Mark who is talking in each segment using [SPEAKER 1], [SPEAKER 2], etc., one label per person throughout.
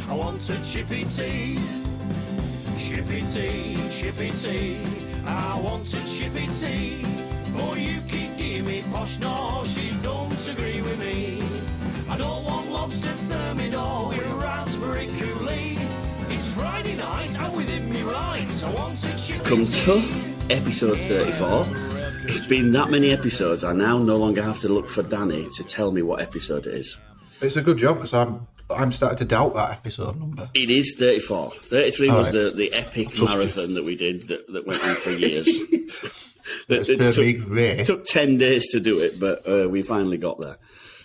[SPEAKER 1] I want a Chippy Tea. Chippy Tea, Chippy Tea. I want a Chippy Tea. Oh, you keep giving me posh nosh, you don't agree with me. I don't want lobster thermidor with raspberry Kool-Aid. It's Friday night, I'm within me rights. I want a Chippy
[SPEAKER 2] Come
[SPEAKER 1] Tea.
[SPEAKER 2] to episode 34. It's been that many episodes, I now no longer have to look for Danny to tell me what episode it is.
[SPEAKER 3] It's a good job because I'm starting to doubt that episode number.
[SPEAKER 2] It is 34. 33
[SPEAKER 3] All
[SPEAKER 2] was
[SPEAKER 3] right.
[SPEAKER 2] the epic marathon that we did that went on for years.
[SPEAKER 3] It
[SPEAKER 2] took 10 days to do it, but we finally got there.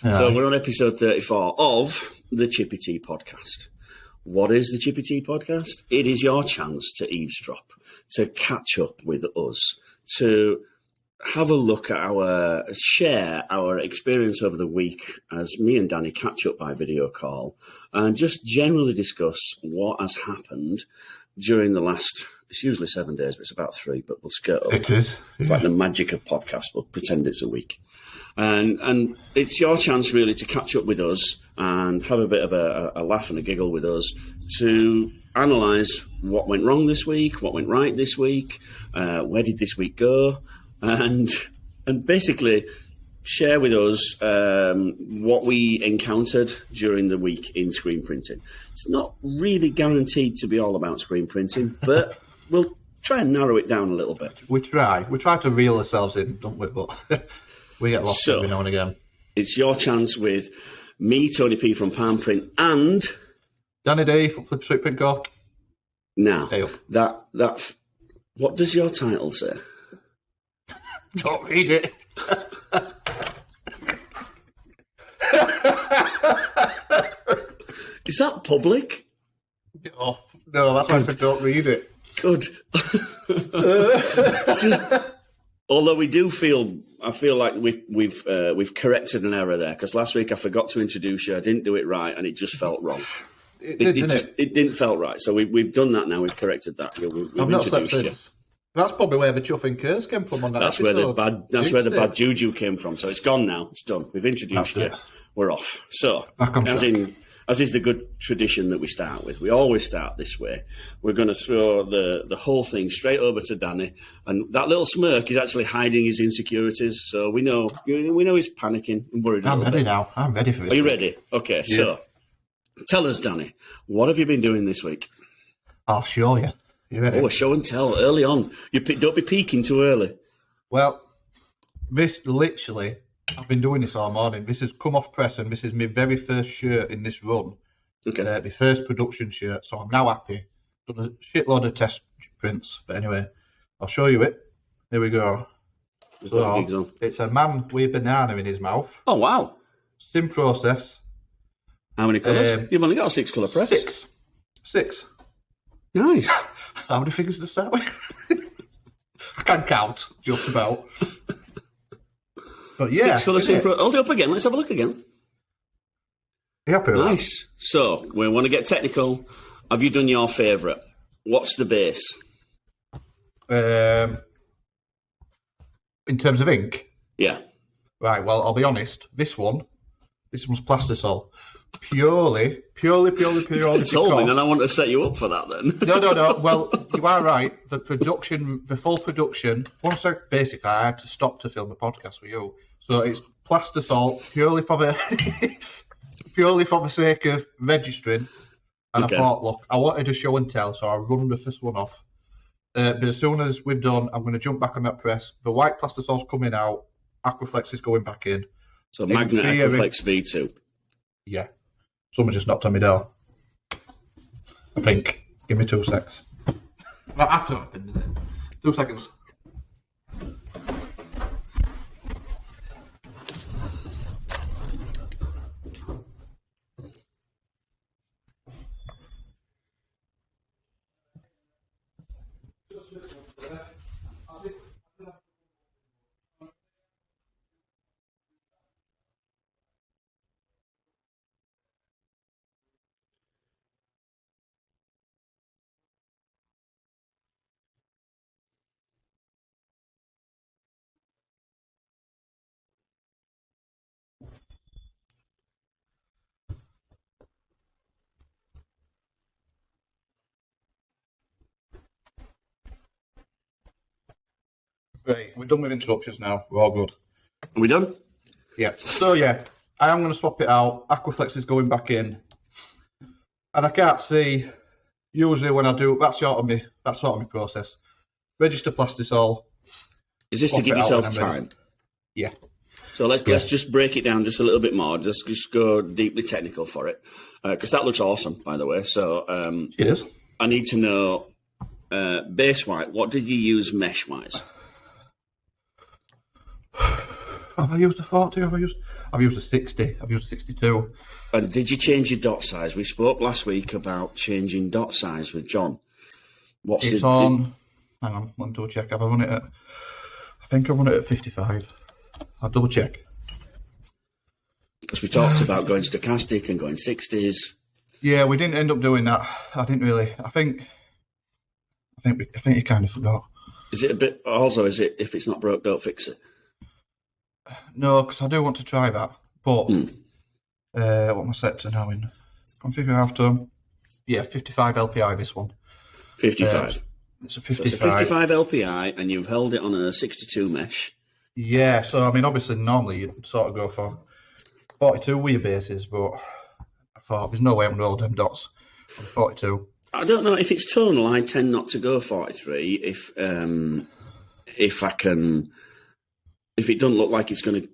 [SPEAKER 3] Yeah.
[SPEAKER 2] So we're on episode 34 of the Chippy Tea podcast. What is the Chippy Tea podcast? It is your chance to eavesdrop, to catch up with us, to have a look at share our experience over the week as me and Danny catch up by video call and just generally discuss what has happened during the last, it's usually 7 days, but it's about 3, but we'll skirt up.
[SPEAKER 3] It is.
[SPEAKER 2] It's like the magic of podcasts. We'll pretend it's a week. And it's your chance really to catch up with us and have a bit of a laugh and a giggle with us to analyse what went wrong this week, what went right this week, where did this week go, and basically share with us what we encountered during the week in screen printing. It's not really guaranteed to be all about screen printing, but we'll try and narrow it down a little bit.
[SPEAKER 3] We try to reel ourselves in, don't we? But we get lost every now and again.
[SPEAKER 2] It's your chance with me, Tony P from Palm Print, and
[SPEAKER 3] Danny D from Flip Sweet Print Co.
[SPEAKER 2] now
[SPEAKER 3] Hey up.
[SPEAKER 2] that what does your title say?
[SPEAKER 3] Don't read it.
[SPEAKER 2] Is that public?
[SPEAKER 3] Oh, no, that's why I said don't read it.
[SPEAKER 2] Good. Although I feel like we've corrected an error there because last week I forgot to introduce you. I didn't do it right, and it just felt wrong.
[SPEAKER 3] It
[SPEAKER 2] It didn't felt right. So we've done that now. We've corrected that. We've
[SPEAKER 3] I've not slept
[SPEAKER 2] introduced you.
[SPEAKER 3] since. That's probably where the chuffing curse came from on that
[SPEAKER 2] That's
[SPEAKER 3] episode.
[SPEAKER 2] where the bad juju came from. So it's gone now. It's done. We've introduced you. We're off. So
[SPEAKER 3] Back on track.
[SPEAKER 2] as is the good tradition that we start with, we always start this way. We're going to throw the whole thing straight over to Danny, and that little smirk is actually hiding his insecurities. So we know he's panicking and worried.
[SPEAKER 3] I'm ready now. I'm ready for this.
[SPEAKER 2] Are you ready? Okay.
[SPEAKER 3] Yeah.
[SPEAKER 2] So tell us, Danny, what have you been doing this week?
[SPEAKER 3] I'll show you. You ready?
[SPEAKER 2] Oh, a show and tell early on. Don't be peeking too early.
[SPEAKER 3] Well, this literally, I've been doing this all morning. This has come off press, and this is my very first shirt in this run.
[SPEAKER 2] Okay.
[SPEAKER 3] My first production shirt, so I'm now happy. Done a shitload of test prints, but anyway, I'll show you it. Here we go. So, it's a man with a banana in his mouth.
[SPEAKER 2] Oh, wow.
[SPEAKER 3] Sim process.
[SPEAKER 2] How many colours? You've only got a 6-colour press.
[SPEAKER 3] Six.
[SPEAKER 2] Nice.
[SPEAKER 3] How many figures to start with? I can count, just about. But yeah.
[SPEAKER 2] 6-colour Simpro. Hold it up again. Let's have a look again.
[SPEAKER 3] You happy with
[SPEAKER 2] Nice. So, we want to get technical. Have you done your favourite? What's the base?
[SPEAKER 3] that? In terms of ink?
[SPEAKER 2] Yeah.
[SPEAKER 3] Right, well, I'll be honest. This one's plastisol. Purely
[SPEAKER 2] It's told me,
[SPEAKER 3] because...
[SPEAKER 2] and I want to set you up for that then.
[SPEAKER 3] No. Well, you are right. The full production. Basically, I had to stop to film a podcast with you, so it's plastisol purely for the sake of registering. And
[SPEAKER 2] Okay.
[SPEAKER 3] I thought, look, I wanted a show and tell, so I run the first one off. But as soon as we're done, I'm going to jump back on that press. The white plastisol's coming out. Aquaflex is going back in.
[SPEAKER 2] So, Magnet Aquaflex V2.
[SPEAKER 3] Yeah. Someone just knocked on my door. I think. Give me 2 secs. That had to happen, didn't it? 2 seconds. we're done with interruptions now. We're all good.
[SPEAKER 2] Are we done?
[SPEAKER 3] Yeah. So yeah, I am going to swap it out. Aquaflex is going back in, and I can't see. Usually when I do, that's sort of my process. Register Plastisol.
[SPEAKER 2] Is this to give yourself time?
[SPEAKER 3] Yeah.
[SPEAKER 2] So let's just break it down just a little bit more. Just go deeply technical for it, because that looks awesome, by the way. So
[SPEAKER 3] it is.
[SPEAKER 2] I need to know base white. What did you use mesh wise?
[SPEAKER 3] Have I used a 40? I've used a 60. I've used a 62.
[SPEAKER 2] And did you change your dot size? We spoke last week about changing dot size with John.
[SPEAKER 3] It's on. Hang on, let me double check. I think I run it at 55. I'll double check.
[SPEAKER 2] Because we talked about going stochastic and going 60s.
[SPEAKER 3] Yeah, we didn't end up doing that. I didn't really. I think you kind of forgot.
[SPEAKER 2] Is it a bit? Also, is it if it's not broke, don't fix it?
[SPEAKER 3] No, because I do want to try that. But what am I set to now in? Configure after. Yeah, 55 LPI. This one.
[SPEAKER 2] 55.
[SPEAKER 3] It's a 55.
[SPEAKER 2] So it's a 55 LPI, and you've held it on a 62 mesh.
[SPEAKER 3] Yeah, so I mean, obviously, normally you'd sort of go for 42 with your bases, but I thought there's no way I'm going to hold them dots on 42.
[SPEAKER 2] I don't know if it's tonal. I tend not to go 43 if it doesn't look like it's going to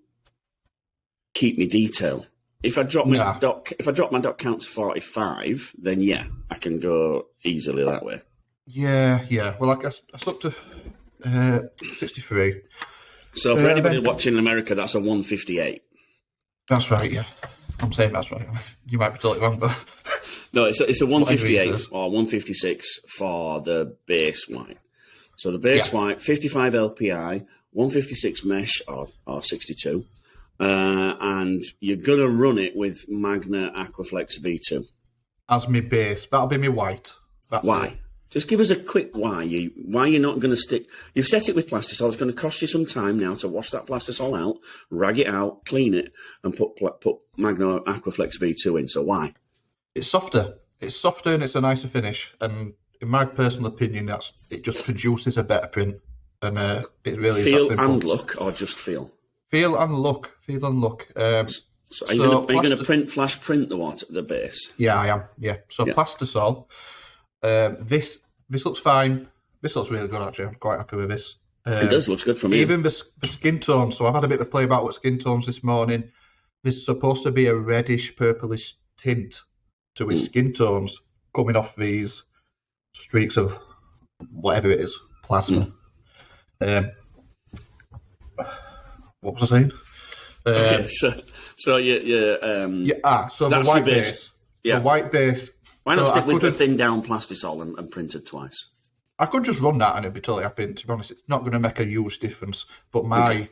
[SPEAKER 2] keep me detail. If I drop my dot count to 45, then yeah, I can go easily that way.
[SPEAKER 3] Yeah. Well, I guess I stuck to 63.
[SPEAKER 2] So for anybody watching in America, that's a 158.
[SPEAKER 3] That's right. Yeah, I'm saying that's right. You might be totally wrong, but
[SPEAKER 2] no, it's a 158 or 156 for the base white. So the base white, 55 LPI, 156 mesh or 62, and you're gonna run it with Magna Aquaflex V2
[SPEAKER 3] as my base. That'll be my white. That's
[SPEAKER 2] why?
[SPEAKER 3] It.
[SPEAKER 2] Just give us a quick why you're not going to stick. You've set it with Plastisol. It's going to cost you some time now to wash that Plastisol out, rag it out, clean it, and put Magna Aquaflex V2 in. So why?
[SPEAKER 3] It's softer. It's softer and it's a nicer finish. And in my personal opinion, it just produces a better print. And it really
[SPEAKER 2] feel
[SPEAKER 3] is that simple.
[SPEAKER 2] And look, or just feel.
[SPEAKER 3] Feel and look.
[SPEAKER 2] So are you going to print flash print the base?
[SPEAKER 3] Yeah, I am. Yeah. So Plastisol. This looks fine. This looks really good, actually. I'm quite happy with this.
[SPEAKER 2] It does look good for me.
[SPEAKER 3] Even the skin tones. So I've had a bit of a play about with skin tones this morning. There's supposed to be a reddish, purplish tint to his skin tones coming off these streaks of whatever it is, plasma. What was I saying?
[SPEAKER 2] Okay, so
[SPEAKER 3] so the white base.
[SPEAKER 2] Yeah.
[SPEAKER 3] The white base.
[SPEAKER 2] Why not stick with the thin down Plastisol and print it twice?
[SPEAKER 3] I could just run that and it'd be totally happy. To be honest, it's not going to make a huge difference. But my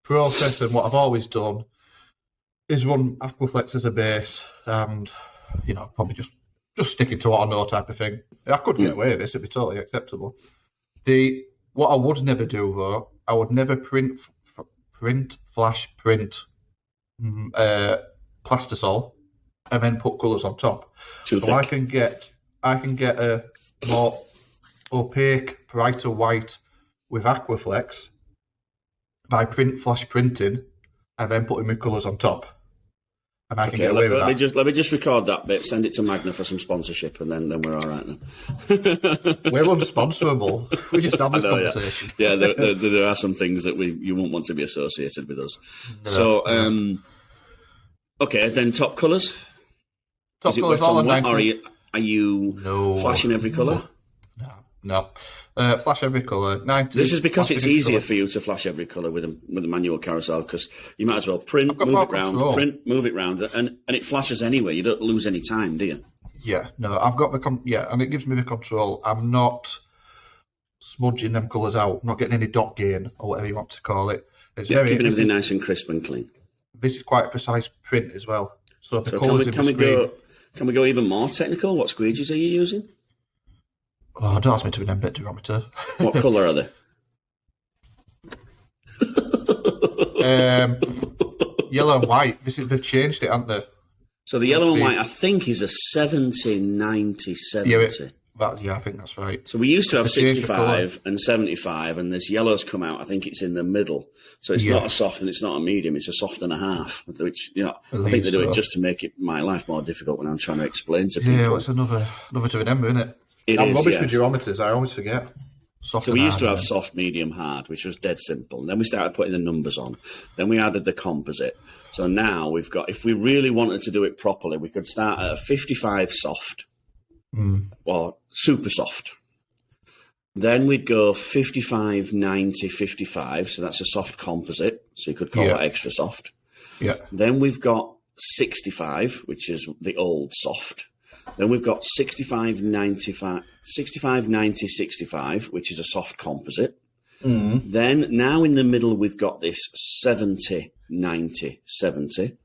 [SPEAKER 3] process and what I've always done is run Aquaflex as a base and, probably just stick it to what I know type of thing. I could get away with this, it'd be totally acceptable. What I would never do, though, I would never flash print Plastisol and then put colours on top.
[SPEAKER 2] Too thick.
[SPEAKER 3] I can get a more opaque, brighter white with Aquaflex by flash printing and then putting my colours on top. And I can get away with that.
[SPEAKER 2] Let me just record that bit, send it to Magna for some sponsorship, and then we're all right now.
[SPEAKER 3] We're unsponsorable. We just have this conversation.
[SPEAKER 2] Yeah, there are some things that you won't want to be associated with us. No, so, okay, then top colours?
[SPEAKER 3] Top colours all on 90.
[SPEAKER 2] Or are you flashing every colour?
[SPEAKER 3] No. Flash every colour. 90.
[SPEAKER 2] This is because it's easier for you to flash every colour with a manual carousel, because you might as well print, move it round, and it flashes anyway. You don't lose any time, do you?
[SPEAKER 3] Yeah, no, I've got and it gives me the control. I'm not smudging them colours out. I'm not getting any dot gain or whatever you want to call it.
[SPEAKER 2] Keeping everything nice and crisp and clean.
[SPEAKER 3] This is quite a precise print as well. So the colours in the screen.
[SPEAKER 2] Can we go even more technical? What squeegees are you using?
[SPEAKER 3] Oh, don't ask me to remember it, do you want me to?
[SPEAKER 2] What colour are they?
[SPEAKER 3] Yellow and white. They've changed it, haven't they?
[SPEAKER 2] So the yellow and white, I think, is a 70, 90, 70.
[SPEAKER 3] Yeah, I think that's right.
[SPEAKER 2] So we used to have
[SPEAKER 3] They changed the
[SPEAKER 2] 65 and 75, and this yellow's come out. I think it's in the middle. So it's not a soft and it's not a medium. It's a soft and a half, which, I think they do it just to make my life more difficult when I'm trying to explain to people.
[SPEAKER 3] Yeah, well, it's another to remember, isn't it? I'm rubbish with geometers. I always forget. Soft
[SPEAKER 2] so we used to have soft, medium, hard, which was dead simple. And then we started putting the numbers on. Then we added the composite. So now we've got, if we really wanted to do it properly, we could start at a 55 soft or super soft. Then we'd go 55, 90, 55. So that's a soft composite. So you could call that extra soft.
[SPEAKER 3] Yeah.
[SPEAKER 2] Then we've got 65, which is the old soft. Then we've got 65, 90, 65, which is a soft composite. Then now in the middle, we've got this 70, 90, 70.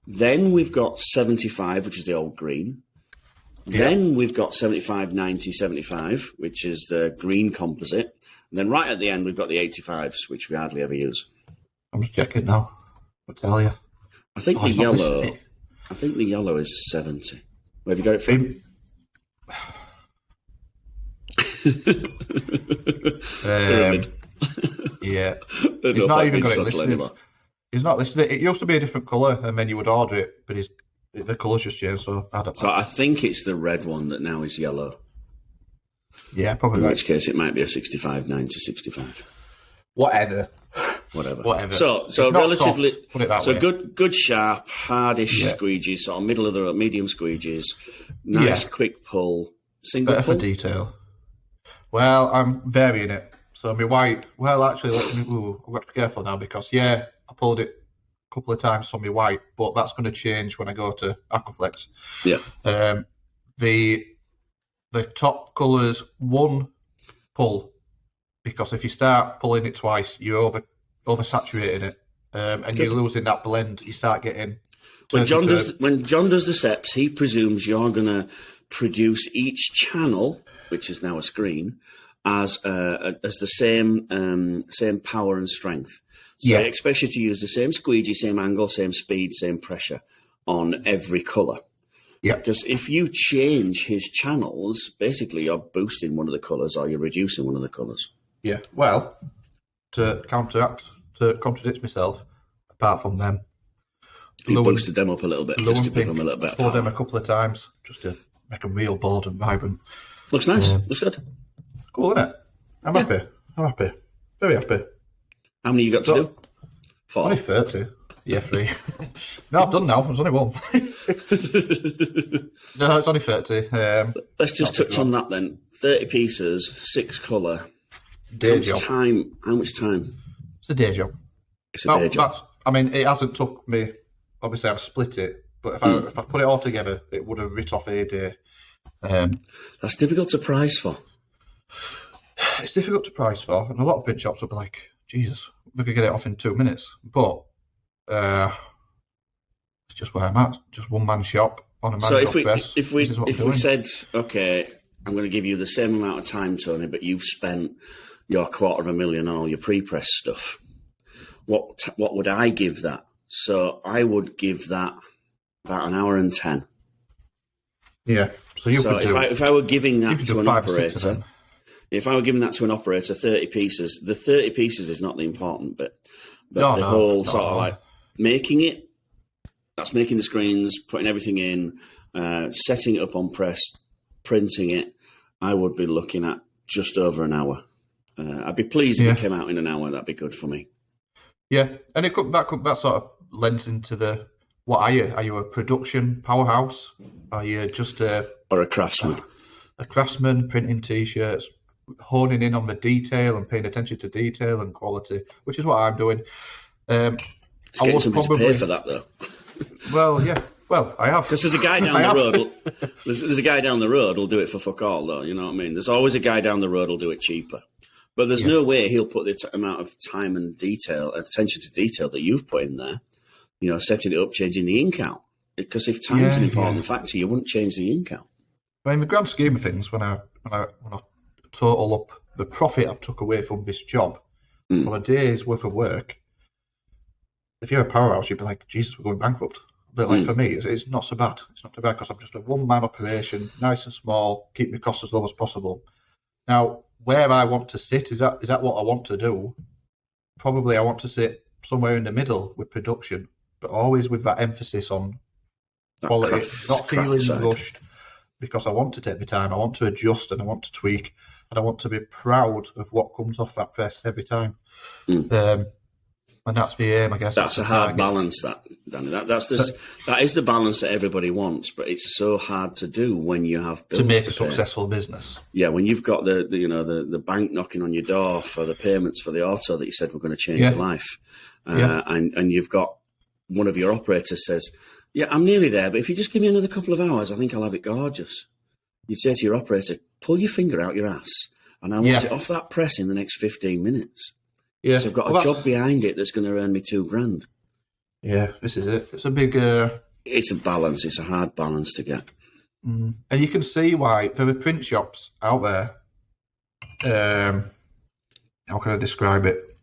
[SPEAKER 2] Then we've got 75, which is the old green. Then we've got 75, 90, 75, which is the green composite. And then right at the end, we've got the 85s, which we hardly ever use.
[SPEAKER 3] I'm just checking now. I'll tell you.
[SPEAKER 2] I think the yellow is 70. Where have you got it from?
[SPEAKER 3] Yeah. He's not even got it listed. He's not listed. It used to be a different colour, and then you would order it, but the colour's just changed, so I don't know.
[SPEAKER 2] So I think it's the red one that now is yellow.
[SPEAKER 3] Yeah, probably.
[SPEAKER 2] In which case it might be a 65, 90, 65.
[SPEAKER 3] Whatever.
[SPEAKER 2] So relatively,
[SPEAKER 3] soft, put it that way.
[SPEAKER 2] good sharp, hardish squeegees, sort of middle of the medium squeegees, nice quick pull, single
[SPEAKER 3] Better
[SPEAKER 2] pull.
[SPEAKER 3] for detail. Well, I'm varying it. So my white. Well, actually, I've got to be careful now because I pulled it a couple of times for my white, but that's going to change when I go to Aquaflex.
[SPEAKER 2] Yeah.
[SPEAKER 3] The top colours one pull, because if you start pulling it twice, you're oversaturating it, and you're losing that blend. You start getting
[SPEAKER 2] when John does the seps, he presumes you're going to produce each channel, which is now a screen, as the same power and strength. So he expects you to use the same squeegee, same angle, same speed, same pressure on every colour.
[SPEAKER 3] Yeah.
[SPEAKER 2] Because if you change his channels, basically you're boosting one of the colours or you're reducing one of the colours.
[SPEAKER 3] Yeah. Well, to contradict myself, apart from them,
[SPEAKER 2] you boosted them up a little bit, just to give them a little bit.
[SPEAKER 3] Pulled them a couple of times just to make them real bold and vibrant.
[SPEAKER 2] Looks nice. Looks good.
[SPEAKER 3] Cool, isn't it? I'm happy. Very happy.
[SPEAKER 2] How many you got to do? 4.
[SPEAKER 3] Only 30. Yeah, 3. No, I've done now. There's only 1. No, it's only 30.
[SPEAKER 2] Let's just touch on that then. 30 pieces, 6 colour.
[SPEAKER 3] Day job.
[SPEAKER 2] How much time?
[SPEAKER 3] It's a day job.
[SPEAKER 2] It's a day job.
[SPEAKER 3] I mean, it hasn't took me. Obviously, I've split it, but if I put it all together, it would have writ off a day.
[SPEAKER 2] That's difficult to price for.
[SPEAKER 3] It's difficult to price for, and a lot of print shops will be like, Jesus, we could get it off in 2 minutes. But it's just where I'm at. Just one man shop on a man press.
[SPEAKER 2] If we said, okay, I'm going to give you the same amount of time, Tony, but you've spent your $250,000 on all your pre-press stuff, what would I give that? So I would give that about 1 hour and 10.
[SPEAKER 3] Yeah. So
[SPEAKER 2] if I were giving that to an operator, if I were giving that to an operator, 30 pieces, the 30 pieces is not the important bit. But the whole sort of like making it, that's making the screens, putting everything in, setting it up on press, printing it, I would be looking at just over an hour. I'd be pleased if it came out in an hour. That'd be good for me. Yeah,
[SPEAKER 3] and that sort of lends into what are you? Are you a production powerhouse? Are you just
[SPEAKER 2] or a craftsman?
[SPEAKER 3] A craftsman printing t-shirts, honing in on the detail and paying attention to detail and quality, which is what I'm doing.
[SPEAKER 2] I would probably pay for that though.
[SPEAKER 3] Well, yeah. Well, I have.
[SPEAKER 2] Because there's a guy down the road. There's a guy down the road who'll do it for fuck all, though. You know what I mean? There's always a guy down the road who'll do it cheaper. But there's no way he'll put the amount of time and attention to detail that you've put in there. You know, setting it up, changing the ink out. Because if time's an important factor, you wouldn't change the ink out.
[SPEAKER 3] But in the grand scheme of things, when I total up the profit I've took away from this job on a day's worth of work, if you're a powerhouse, you'd be like, Jesus, we're going bankrupt. But like for me, it's not so bad. It's not too bad because I'm just a one-man operation, nice and small, keep my costs as low as possible. Now, where I want to sit, is that what I want to do? Probably I want to sit somewhere in the middle with production, but always with that emphasis on quality, not feeling rushed, because I want to take my time, I want to adjust and I want to tweak, and I want to be proud of what comes off that press every time. And that's the aim, I guess.
[SPEAKER 2] That's a hard balance, that, Danny. That is the balance that everybody wants, but it's so hard to do when you have bills
[SPEAKER 3] to make
[SPEAKER 2] a
[SPEAKER 3] successful business.
[SPEAKER 2] Yeah, when you've got the bank knocking on your door for the payments for the auto that you said were going to change your life, and you've got one of your operators says, "Yeah, I'm nearly there, but if you just give me another couple of hours, I think I'll have it gorgeous." You'd say to your operator, "Pull your finger out your ass, and I want it off that press in the next 15 minutes." Yeah, so I've got a job behind it that's going to earn me $2,000.
[SPEAKER 3] Yeah, this is it. It's a big.
[SPEAKER 2] It's a balance. It's a hard balance to get.
[SPEAKER 3] And you can see why for the print shops out there. How can I describe it?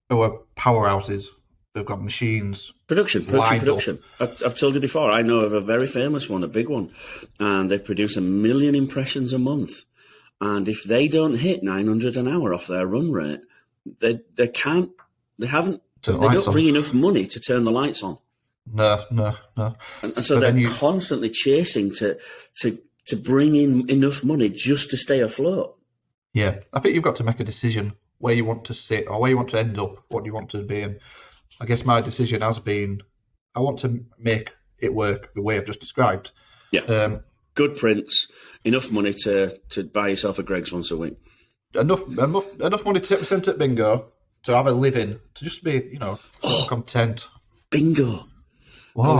[SPEAKER 3] There were powerhouses. They've got machines.
[SPEAKER 2] Production. I've told you before. I know of a very famous one, a big one, and they produce 1 million impressions a month. And if they don't hit 900 an hour off their run rate, they don't bring enough money to turn the lights on.
[SPEAKER 3] No.
[SPEAKER 2] And so they're constantly chasing to bring in enough money just to stay afloat.
[SPEAKER 3] Yeah, I think you've got to make a decision where you want to sit or where you want to end up, what you want to be. And I guess my decision has been, I want to make it work the way I've just described.
[SPEAKER 2] Yeah. Good prints, enough money to buy yourself a Greggs once a week.
[SPEAKER 3] Enough money to take me sent at bingo, to have a living, to just be, content.
[SPEAKER 2] Bingo.
[SPEAKER 3] Wow.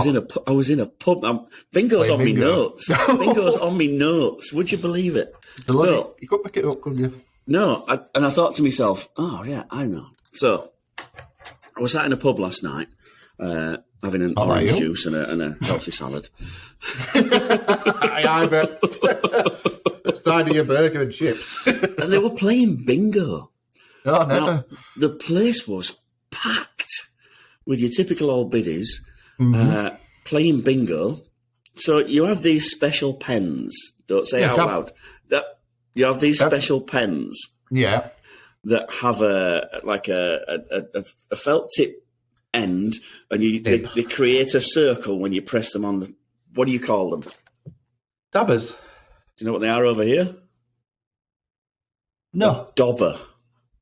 [SPEAKER 2] I was in a pub. Bingo's on me notes. Bingo's on me notes. Would you believe it?
[SPEAKER 3] You could pick it up, couldn't you?
[SPEAKER 2] No, and I thought to myself, oh yeah, I know. So I was sat in a pub last night, having an orange juice and a healthy salad.
[SPEAKER 3] I bet. Side of your burger and chips.
[SPEAKER 2] And they were playing bingo.
[SPEAKER 3] Oh, never.
[SPEAKER 2] Now, the place was packed with your typical old biddies playing bingo. So you have these special pens. Don't say it out loud. You have these special pens.
[SPEAKER 3] Yeah.
[SPEAKER 2] That have a felt tip end, and they create a circle when you press them on the. What do you call them?
[SPEAKER 3] Dabbers.
[SPEAKER 2] Do you know what they are over here?
[SPEAKER 3] No.
[SPEAKER 2] A dobber.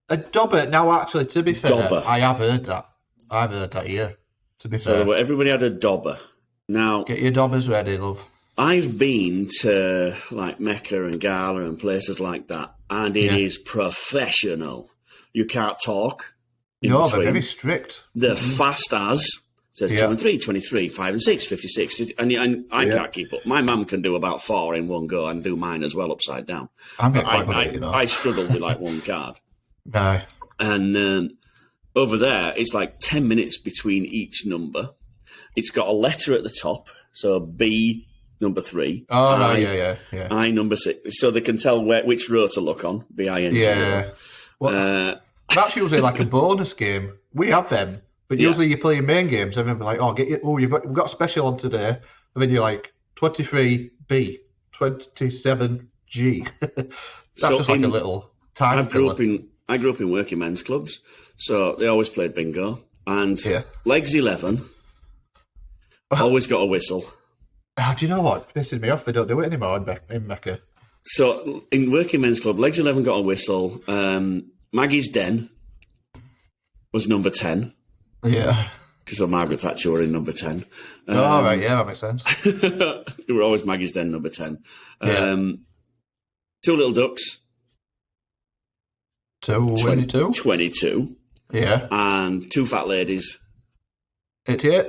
[SPEAKER 3] A dobber. Now, actually, to be fair,
[SPEAKER 2] dobber.
[SPEAKER 3] I have heard that. I've heard that here. To be fair,
[SPEAKER 2] so everybody had a dobber. Now,
[SPEAKER 3] get your dobbers ready, love.
[SPEAKER 2] I've been to like Mecca and Gala and places like that, and it is professional. You can't talk.
[SPEAKER 3] No, they're very strict.
[SPEAKER 2] They're fast as. So 2 and 3, 23, 5 and 6, 56. And I can't keep up. My mum can do about 4 in one go and do mine as well upside down.
[SPEAKER 3] I'm getting quite good at it,
[SPEAKER 2] I struggle with like one card.
[SPEAKER 3] No.
[SPEAKER 2] And over there, it's like 10 minutes between each number. It's got a letter at the top. So B, number 3.
[SPEAKER 3] Oh, I, yeah.
[SPEAKER 2] I, number 6. So they can tell which row to look on. B-I-N-G.
[SPEAKER 3] Yeah. Well, that's usually like a bonus game. We have them. But usually you're playing main games, and then be like, we've got a special on today, and then you're like 23B, 27G. That's just like a little time filler.
[SPEAKER 2] I grew up in working men's clubs, so they always played bingo. And legs 11 always got a whistle.
[SPEAKER 3] Do you know what? It pisses me off. They don't do it anymore in Mecca.
[SPEAKER 2] So in working men's club, legs 11 got a whistle. Maggie's Den was number 10.
[SPEAKER 3] Yeah.
[SPEAKER 2] Because of Margaret Thatcher were in number 10.
[SPEAKER 3] Right, that makes sense.
[SPEAKER 2] They were always Maggie's Den, number 10.
[SPEAKER 3] Yeah.
[SPEAKER 2] 2 Little Ducks.
[SPEAKER 3] 22.
[SPEAKER 2] 22.
[SPEAKER 3] Yeah.
[SPEAKER 2] And 2 Fat Ladies.
[SPEAKER 3] 88.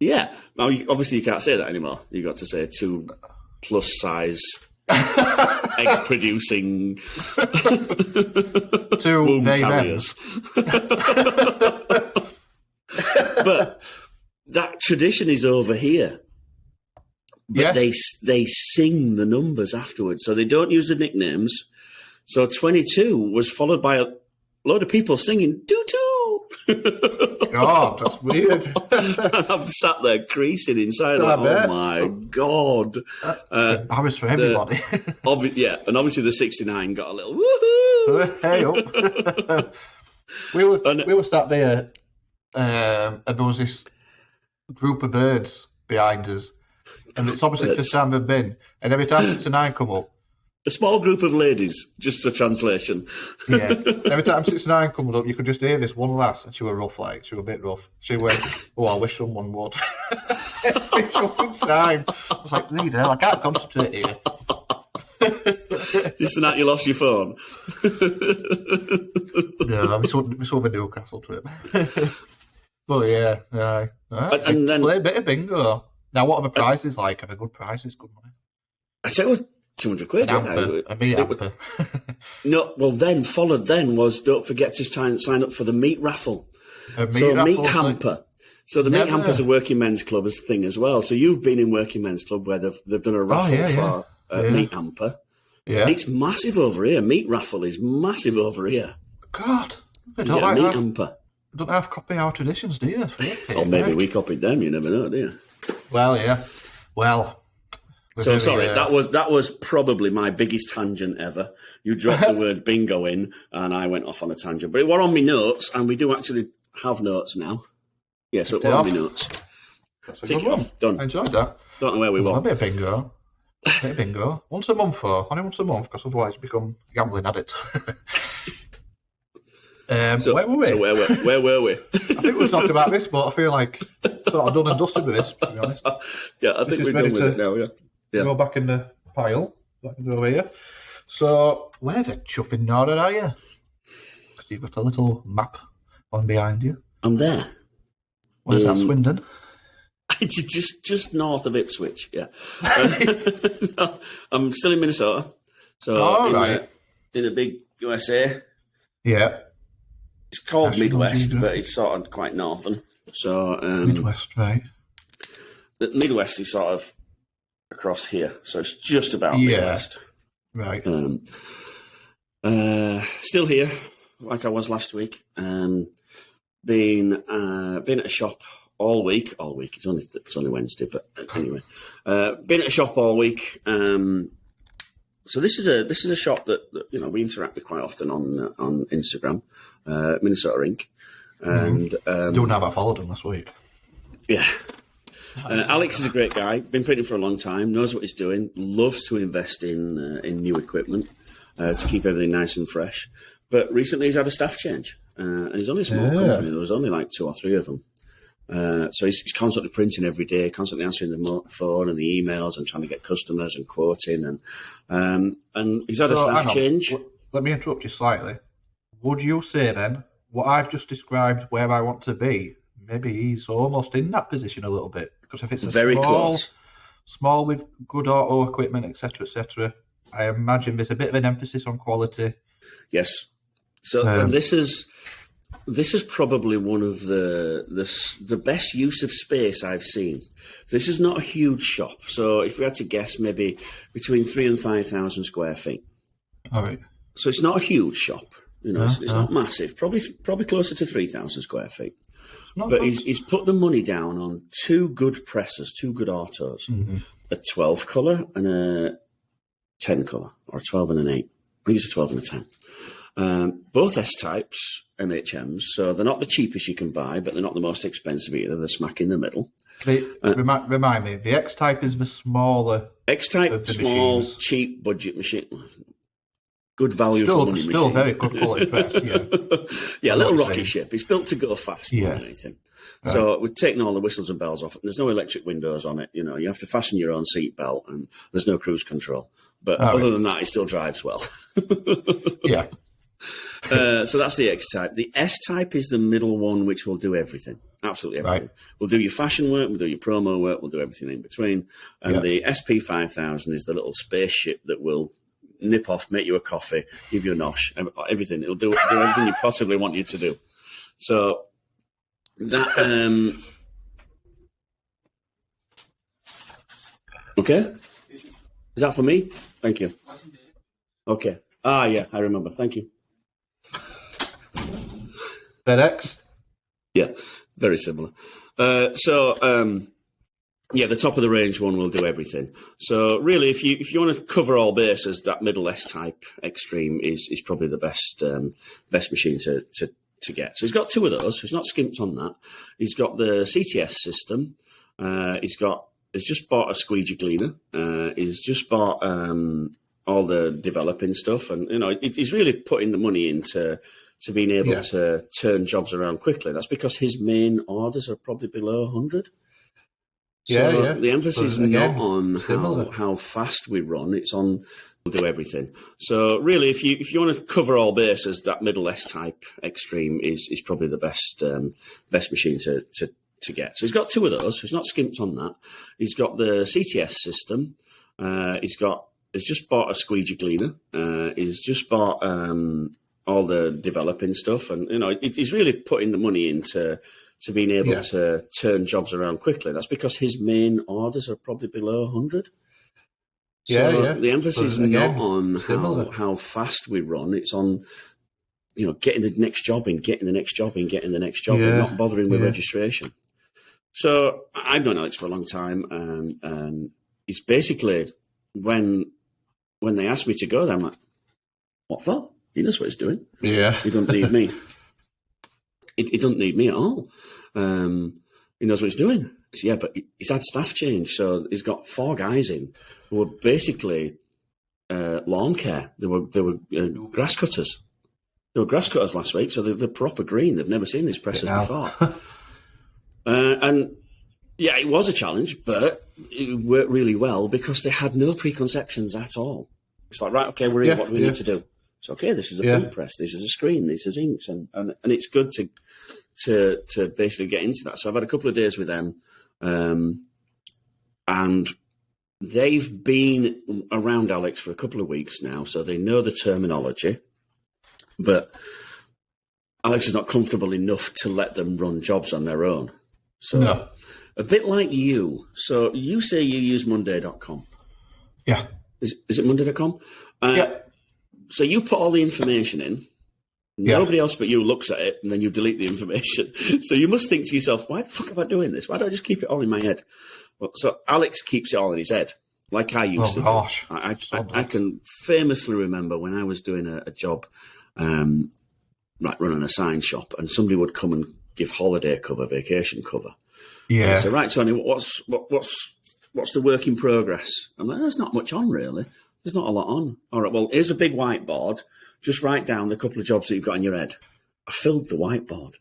[SPEAKER 2] Yeah. Now, obviously, you can't say that anymore. You got to say 2 plus size egg producing
[SPEAKER 3] 2
[SPEAKER 2] womb carriers. But that tradition is over here. But they sing the numbers afterwards, so they don't use the nicknames. So 22 was followed by a load of people singing "doo-doo."
[SPEAKER 3] God, that's weird.
[SPEAKER 2] I'm sat there creasing inside.
[SPEAKER 3] I
[SPEAKER 2] Like,
[SPEAKER 3] bet.
[SPEAKER 2] oh my God.
[SPEAKER 3] Embarrassed for everybody.
[SPEAKER 2] Yeah, and obviously the 69 got a little woohoo.
[SPEAKER 3] Hey up. we were sat there, and there was this group of birds behind us, and it's obviously the first time they've been. And every time 69 come up,
[SPEAKER 2] A small group of ladies, just for translation.
[SPEAKER 3] yeah, every time 69 comes up, you could just hear this one lass, and she was rough, like she was a bit rough. She went, "Oh, I wish someone would." Every fucking time, I was like, "Lead hell, I can't concentrate here."
[SPEAKER 2] Just that you lost your phone.
[SPEAKER 3] No, we saw the Newcastle trip. But yeah, aye.
[SPEAKER 2] And then-
[SPEAKER 3] play a bit of bingo. Now, what are the prizes like? Are the good prizes? Good money.
[SPEAKER 2] I tell you what, 200 quid.
[SPEAKER 3] An hamper, a meat hamper.
[SPEAKER 2] No, well, then followed then was don't forget to try and sign up for the meat raffle.
[SPEAKER 3] A meat
[SPEAKER 2] So meat
[SPEAKER 3] raffle,
[SPEAKER 2] hamper. So the meat
[SPEAKER 3] Never.
[SPEAKER 2] hamper's a working men's club thing as well. So you've been in working men's club where they've done a raffle for
[SPEAKER 3] yeah.
[SPEAKER 2] meat hamper.
[SPEAKER 3] Yeah.
[SPEAKER 2] It's massive over here. Meat raffle is massive over here.
[SPEAKER 3] God, they
[SPEAKER 2] You
[SPEAKER 3] don't
[SPEAKER 2] get a
[SPEAKER 3] like
[SPEAKER 2] meat
[SPEAKER 3] that.
[SPEAKER 2] hamper.
[SPEAKER 3] Don't have copy our traditions, do you?
[SPEAKER 2] Or maybe we copied them. You never know, do you?
[SPEAKER 3] Well, yeah. Well. we're
[SPEAKER 2] So
[SPEAKER 3] very,
[SPEAKER 2] sorry, that was probably my biggest tangent ever. You dropped the word bingo in, and I went off on a tangent. But it were on my notes, and we do actually have notes now. Yeah, so it were on my notes.
[SPEAKER 3] That's a
[SPEAKER 2] Take
[SPEAKER 3] good
[SPEAKER 2] it
[SPEAKER 3] one.
[SPEAKER 2] off. Done.
[SPEAKER 3] I enjoyed that.
[SPEAKER 2] Don't know where we
[SPEAKER 3] A
[SPEAKER 2] were.
[SPEAKER 3] bit of bingo. A bit of bingo. Once a month, though. Only once a month, because otherwise you become a gambling addict.
[SPEAKER 2] So
[SPEAKER 3] where were we?
[SPEAKER 2] So where were we?
[SPEAKER 3] I think we've talked about this, but I feel like sort of done and dusted with this, to be honest.
[SPEAKER 2] Yeah, I think
[SPEAKER 3] is
[SPEAKER 2] we're
[SPEAKER 3] ready
[SPEAKER 2] done with it now. Yeah.
[SPEAKER 3] Go back in the pile. Back over here. So, where the chuffing Nora are you? 'Cause you've got a little map on behind you.
[SPEAKER 2] I'm there.
[SPEAKER 3] Where's that, Swindon?
[SPEAKER 2] It's just north of Ipswich. Yeah. I'm still in Minnesota. So
[SPEAKER 3] Right.
[SPEAKER 2] in a big USA.
[SPEAKER 3] Yeah.
[SPEAKER 2] It's called
[SPEAKER 3] National
[SPEAKER 2] Midwest,
[SPEAKER 3] Geographic.
[SPEAKER 2] but it's sort of quite northern. So
[SPEAKER 3] Midwest, right.
[SPEAKER 2] the Midwest is sort of across here, so it's just about
[SPEAKER 3] Yeah.
[SPEAKER 2] Midwest.
[SPEAKER 3] Right.
[SPEAKER 2] Still here, like I was last week. Been at a shop all week. All week. It's only Wednesday, but anyway, been at a shop all week. So this is a shop that we interact with quite often on Instagram, Minnesota Inc. And
[SPEAKER 3] Don't know if I followed him last week.
[SPEAKER 2] yeah. Alex is a great guy. Been printing for a long time. Knows what he's doing. Loves to invest in new equipment to keep everything nice and fresh. But recently he's had a staff change, and he's only a small company. There was only like 2 or 3 of them. So he's constantly printing every day, constantly answering the phone and the emails and trying to get customers and quoting. And he's had a
[SPEAKER 3] So,
[SPEAKER 2] staff
[SPEAKER 3] hang on.
[SPEAKER 2] change.
[SPEAKER 3] Let me interrupt you slightly. Would you say then, what I've just described where I want to be, maybe he's almost in that position a little bit? Because if it's a
[SPEAKER 2] Very close.
[SPEAKER 3] small with good auto equipment, etc., I imagine there's a bit of an emphasis on quality.
[SPEAKER 2] Yes. So and this is probably one of the best use of space I've seen. This is not a huge shop. So if we had to guess, maybe between 3,000 and 5,000 square feet.
[SPEAKER 3] All right.
[SPEAKER 2] So it's not a huge shop. It's not massive. Probably closer to 3,000 square feet.
[SPEAKER 3] Not
[SPEAKER 2] But
[SPEAKER 3] bad.
[SPEAKER 2] he's put the money down on 2 good presses, 2 good autos, a 12 colour and a 10 colour, or a 12 and an 8. I think it's a 12 and a 10. Both S-types, MHMs, so they're not the cheapest you can buy, but they're not the most expensive either. They're smack in the middle.
[SPEAKER 3] Remind me, the X-Type is the smaller.
[SPEAKER 2] X-type,
[SPEAKER 3] Of the
[SPEAKER 2] small,
[SPEAKER 3] machines.
[SPEAKER 2] cheap budget machine. Good value
[SPEAKER 3] Still,
[SPEAKER 2] for money
[SPEAKER 3] still
[SPEAKER 2] machine.
[SPEAKER 3] very good quality press, yeah.
[SPEAKER 2] Yeah, a little
[SPEAKER 3] what you're
[SPEAKER 2] rocket
[SPEAKER 3] saying.
[SPEAKER 2] ship. It's built to go fast more
[SPEAKER 3] Yeah.
[SPEAKER 2] than anything. So we've taken all the whistles and bells off. There's no electric windows on it. You have to fasten your own seat belt, and there's no cruise control. But other than that, it still drives well.
[SPEAKER 3] Yeah.
[SPEAKER 2] So that's the X-type. The S-type is the middle one, which will do everything. Absolutely everything.
[SPEAKER 3] Right.
[SPEAKER 2] We'll do your fashion work, we'll do your promo work, we'll do everything in between. And
[SPEAKER 3] Yeah.
[SPEAKER 2] the SP5000 is the little spaceship that will nip off, make you a coffee, give you a nosh, everything. It'll do everything you possibly want you to do. So that okay. Is that for me? Thank you. Okay. Yeah, I remember. Thank you.
[SPEAKER 3] FedEx.
[SPEAKER 2] Yeah, very similar. Yeah, the top of the range one will do everything. So really, if you want to cover all bases, that middle S type extreme is probably the best machine to get. So he's got two of those. He's not skimped on that. He's got the CTS system. He's just bought a squeegee cleaner. He's just bought all the developing stuff, and he's really putting the money into being able to turn jobs around quickly. That's because his main orders are probably below 100. So the emphasis is not on how fast we run; it's on we'll do everything. So really, if you want to cover all bases, that middle S type extreme is probably the best machine to get. So he's got two of those. He's not skimped on that. He's got the CTS system. He's just bought a squeegee cleaner. He's just bought all the developing stuff, and he's really putting the money into being able to turn jobs around quickly. That's because his main orders are probably below 100. So the emphasis is not on how fast we run; it's on getting the next job in, getting the next job in, getting the next job in, not bothering with registration. So I've known Alex for a long time, and he's basically when they asked me to go there, I'm like, what for? He knows what he's doing.
[SPEAKER 3] Yeah,
[SPEAKER 2] he doesn't need me. He doesn't need me at all. He knows what he's doing. So, yeah, but he's had staff change, so he's got 4 guys in who were basically lawn care. They were grass cutters. They were grass cutters last week, so they're proper green. They've never seen these presses before. And yeah, it was a challenge, but it worked really well because they had no preconceptions at all. It's like, right, okay, we're in. What do we need to do? It's okay. This is a print press. This is a screen. This is inks, and it's good to basically get into that. So I've had a couple of days with them, and they've been around Alex for a couple of weeks now, so they know the terminology. But Alex is not comfortable enough to let them run jobs on their own. So a bit like you. So you say you use Monday.com.
[SPEAKER 3] Yeah.
[SPEAKER 2] Is it Monday.com?
[SPEAKER 3] Yeah.
[SPEAKER 2] So you put all the information in. Nobody else but you looks at it, and then you delete the information. So you must think to yourself, why the fuck am I doing this? Why don't I just keep it all in my head? Well, so Alex keeps it all in his head, like I used to
[SPEAKER 3] gosh.
[SPEAKER 2] do. I can famously remember when I was doing a job, like running a sign shop, and somebody would come and give holiday cover, vacation cover.
[SPEAKER 3] Yeah.
[SPEAKER 2] So right, Sonny, what's the work in progress? I'm like, there's not much on really. There's not a lot on. All right, well, here's a big whiteboard. Just write down the couple of jobs that you've got in your head. I filled the whiteboard.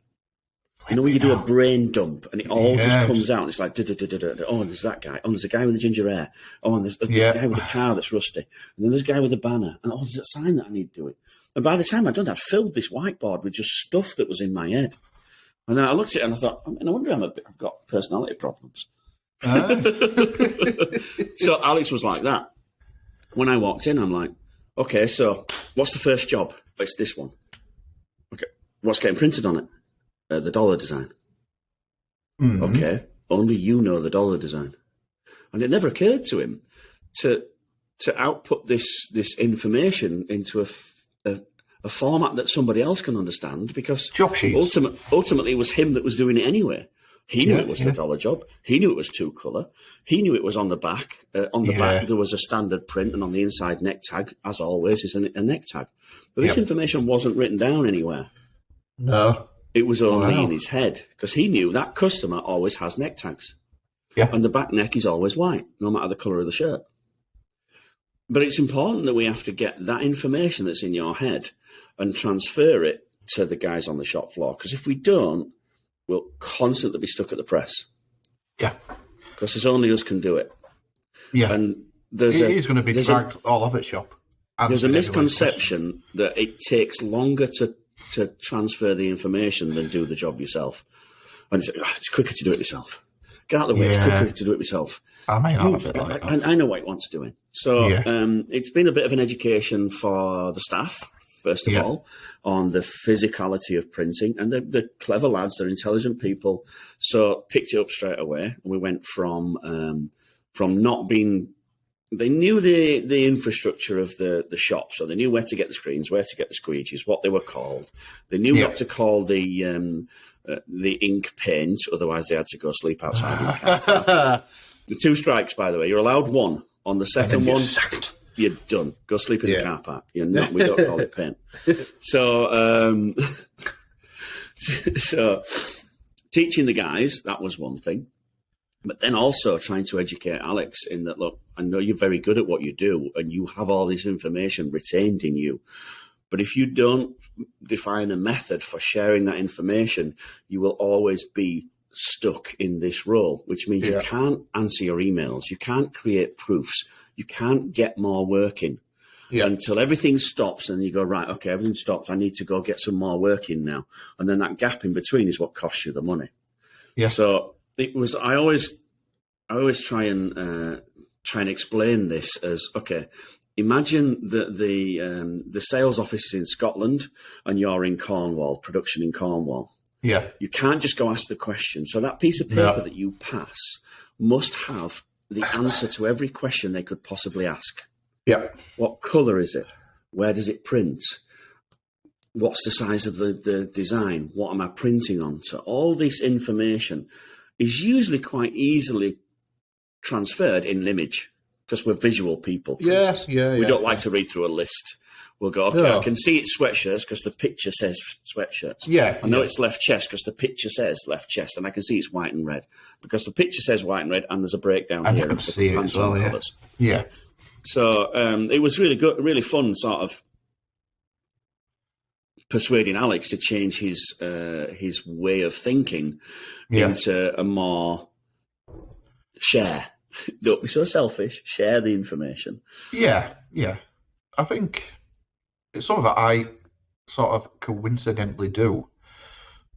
[SPEAKER 2] You know when you do a brain dump and it all just comes out. It's like, oh, there's that guy. Oh, there's a guy with the ginger hair. Oh, and there's a guy with a car that's rusty. And then there's a guy with a banner. And oh, there's a sign that I need to do it. And by the time I'd done that, I'd filled this whiteboard with just stuff that was in my head. And then I looked at it and I thought, I wonder I've got personality problems. So Alex was like that. When I walked in, I'm like, okay, so what's the first job? It's this one. Okay, what's getting printed on it? The dollar design. Mm-hmm. Okay, only you know the dollar design. And it never occurred to him to output this information into a format that somebody else can understand, because ultimately it was him that was doing it anyway. He knew it was the dollar job. He knew it was 2-colour. He knew it was on the back. On the back, there was a standard print, and on the inside neck tag, as always, is a neck tag. But this information wasn't written down anywhere.
[SPEAKER 3] No.
[SPEAKER 2] It was only in his head, because he knew that customer always has neck tags.
[SPEAKER 3] Yeah.
[SPEAKER 2] And the back neck is always white, no matter the colour of the shirt. But it's important that we have to get that information that's in your head and transfer it to the guys on the shop floor, because if we don't, we'll constantly be stuck at the press. Yeah. Because there's only us can do it.
[SPEAKER 3] Yeah.
[SPEAKER 2] And
[SPEAKER 3] he's going to be dragged all over the shop.
[SPEAKER 2] There's a misconception that it takes longer to transfer the information than do the job yourself. And it's quicker to do it yourself. Get out of the way. It's quicker to do it yourself.
[SPEAKER 3] I may not have a bit like that.
[SPEAKER 2] I know what he wants doing. So it's been a bit of an education for the staff, first of all, on the physicality of printing. And they're clever lads, they're intelligent people. So picked it up straight away. We went from not being... They knew the infrastructure of the shop, so they knew where to get the screens, where to get the squeegees, what they were called. They knew what to call the the ink paint, otherwise they had to go sleep outside in the car park. The 2 strikes, by the way. You're allowed 1. On the second one,
[SPEAKER 3] sacked.
[SPEAKER 2] you're done. Go sleep in the car park. You're not. We don't call it paint. So, so teaching the guys, that was one thing. But then also trying to educate Alex in that, look, I know you're very good at what you do and you have all this information retained in you. But if you don't define a method for sharing that information, you will always be stuck in this role, which means you can't answer your emails, you can't create proofs, you can't get more work in until everything stops and you go, right, okay, everything stops, I need to go get some more work in now. And then that gap in between is what costs you the money. Yeah. So it was, I always try and explain this as, okay, imagine that the sales office is in Scotland and you're in Cornwall, production in Cornwall. Yeah. You can't just go ask the question. So that piece of paper that you pass must have the answer to every question they could possibly ask. Yeah. What colour is it? Where does it print? What's the size of the design? What am I printing on? So all this information is usually quite easily transferred in an image because we're visual people. We don't like to read through a list. We'll go, okay, I can see it's sweatshirts because the picture says sweatshirts. I know it's left chest because the picture says left chest, and I can see it's white and red because the picture says white and red, and there's a breakdown here.
[SPEAKER 3] I can see it as well,
[SPEAKER 2] colours. So it was really good, really fun, sort of persuading Alex to change his way of thinking into a more share. Don't be so selfish. Share the information.
[SPEAKER 3] I think it's something that I sort of coincidentally do.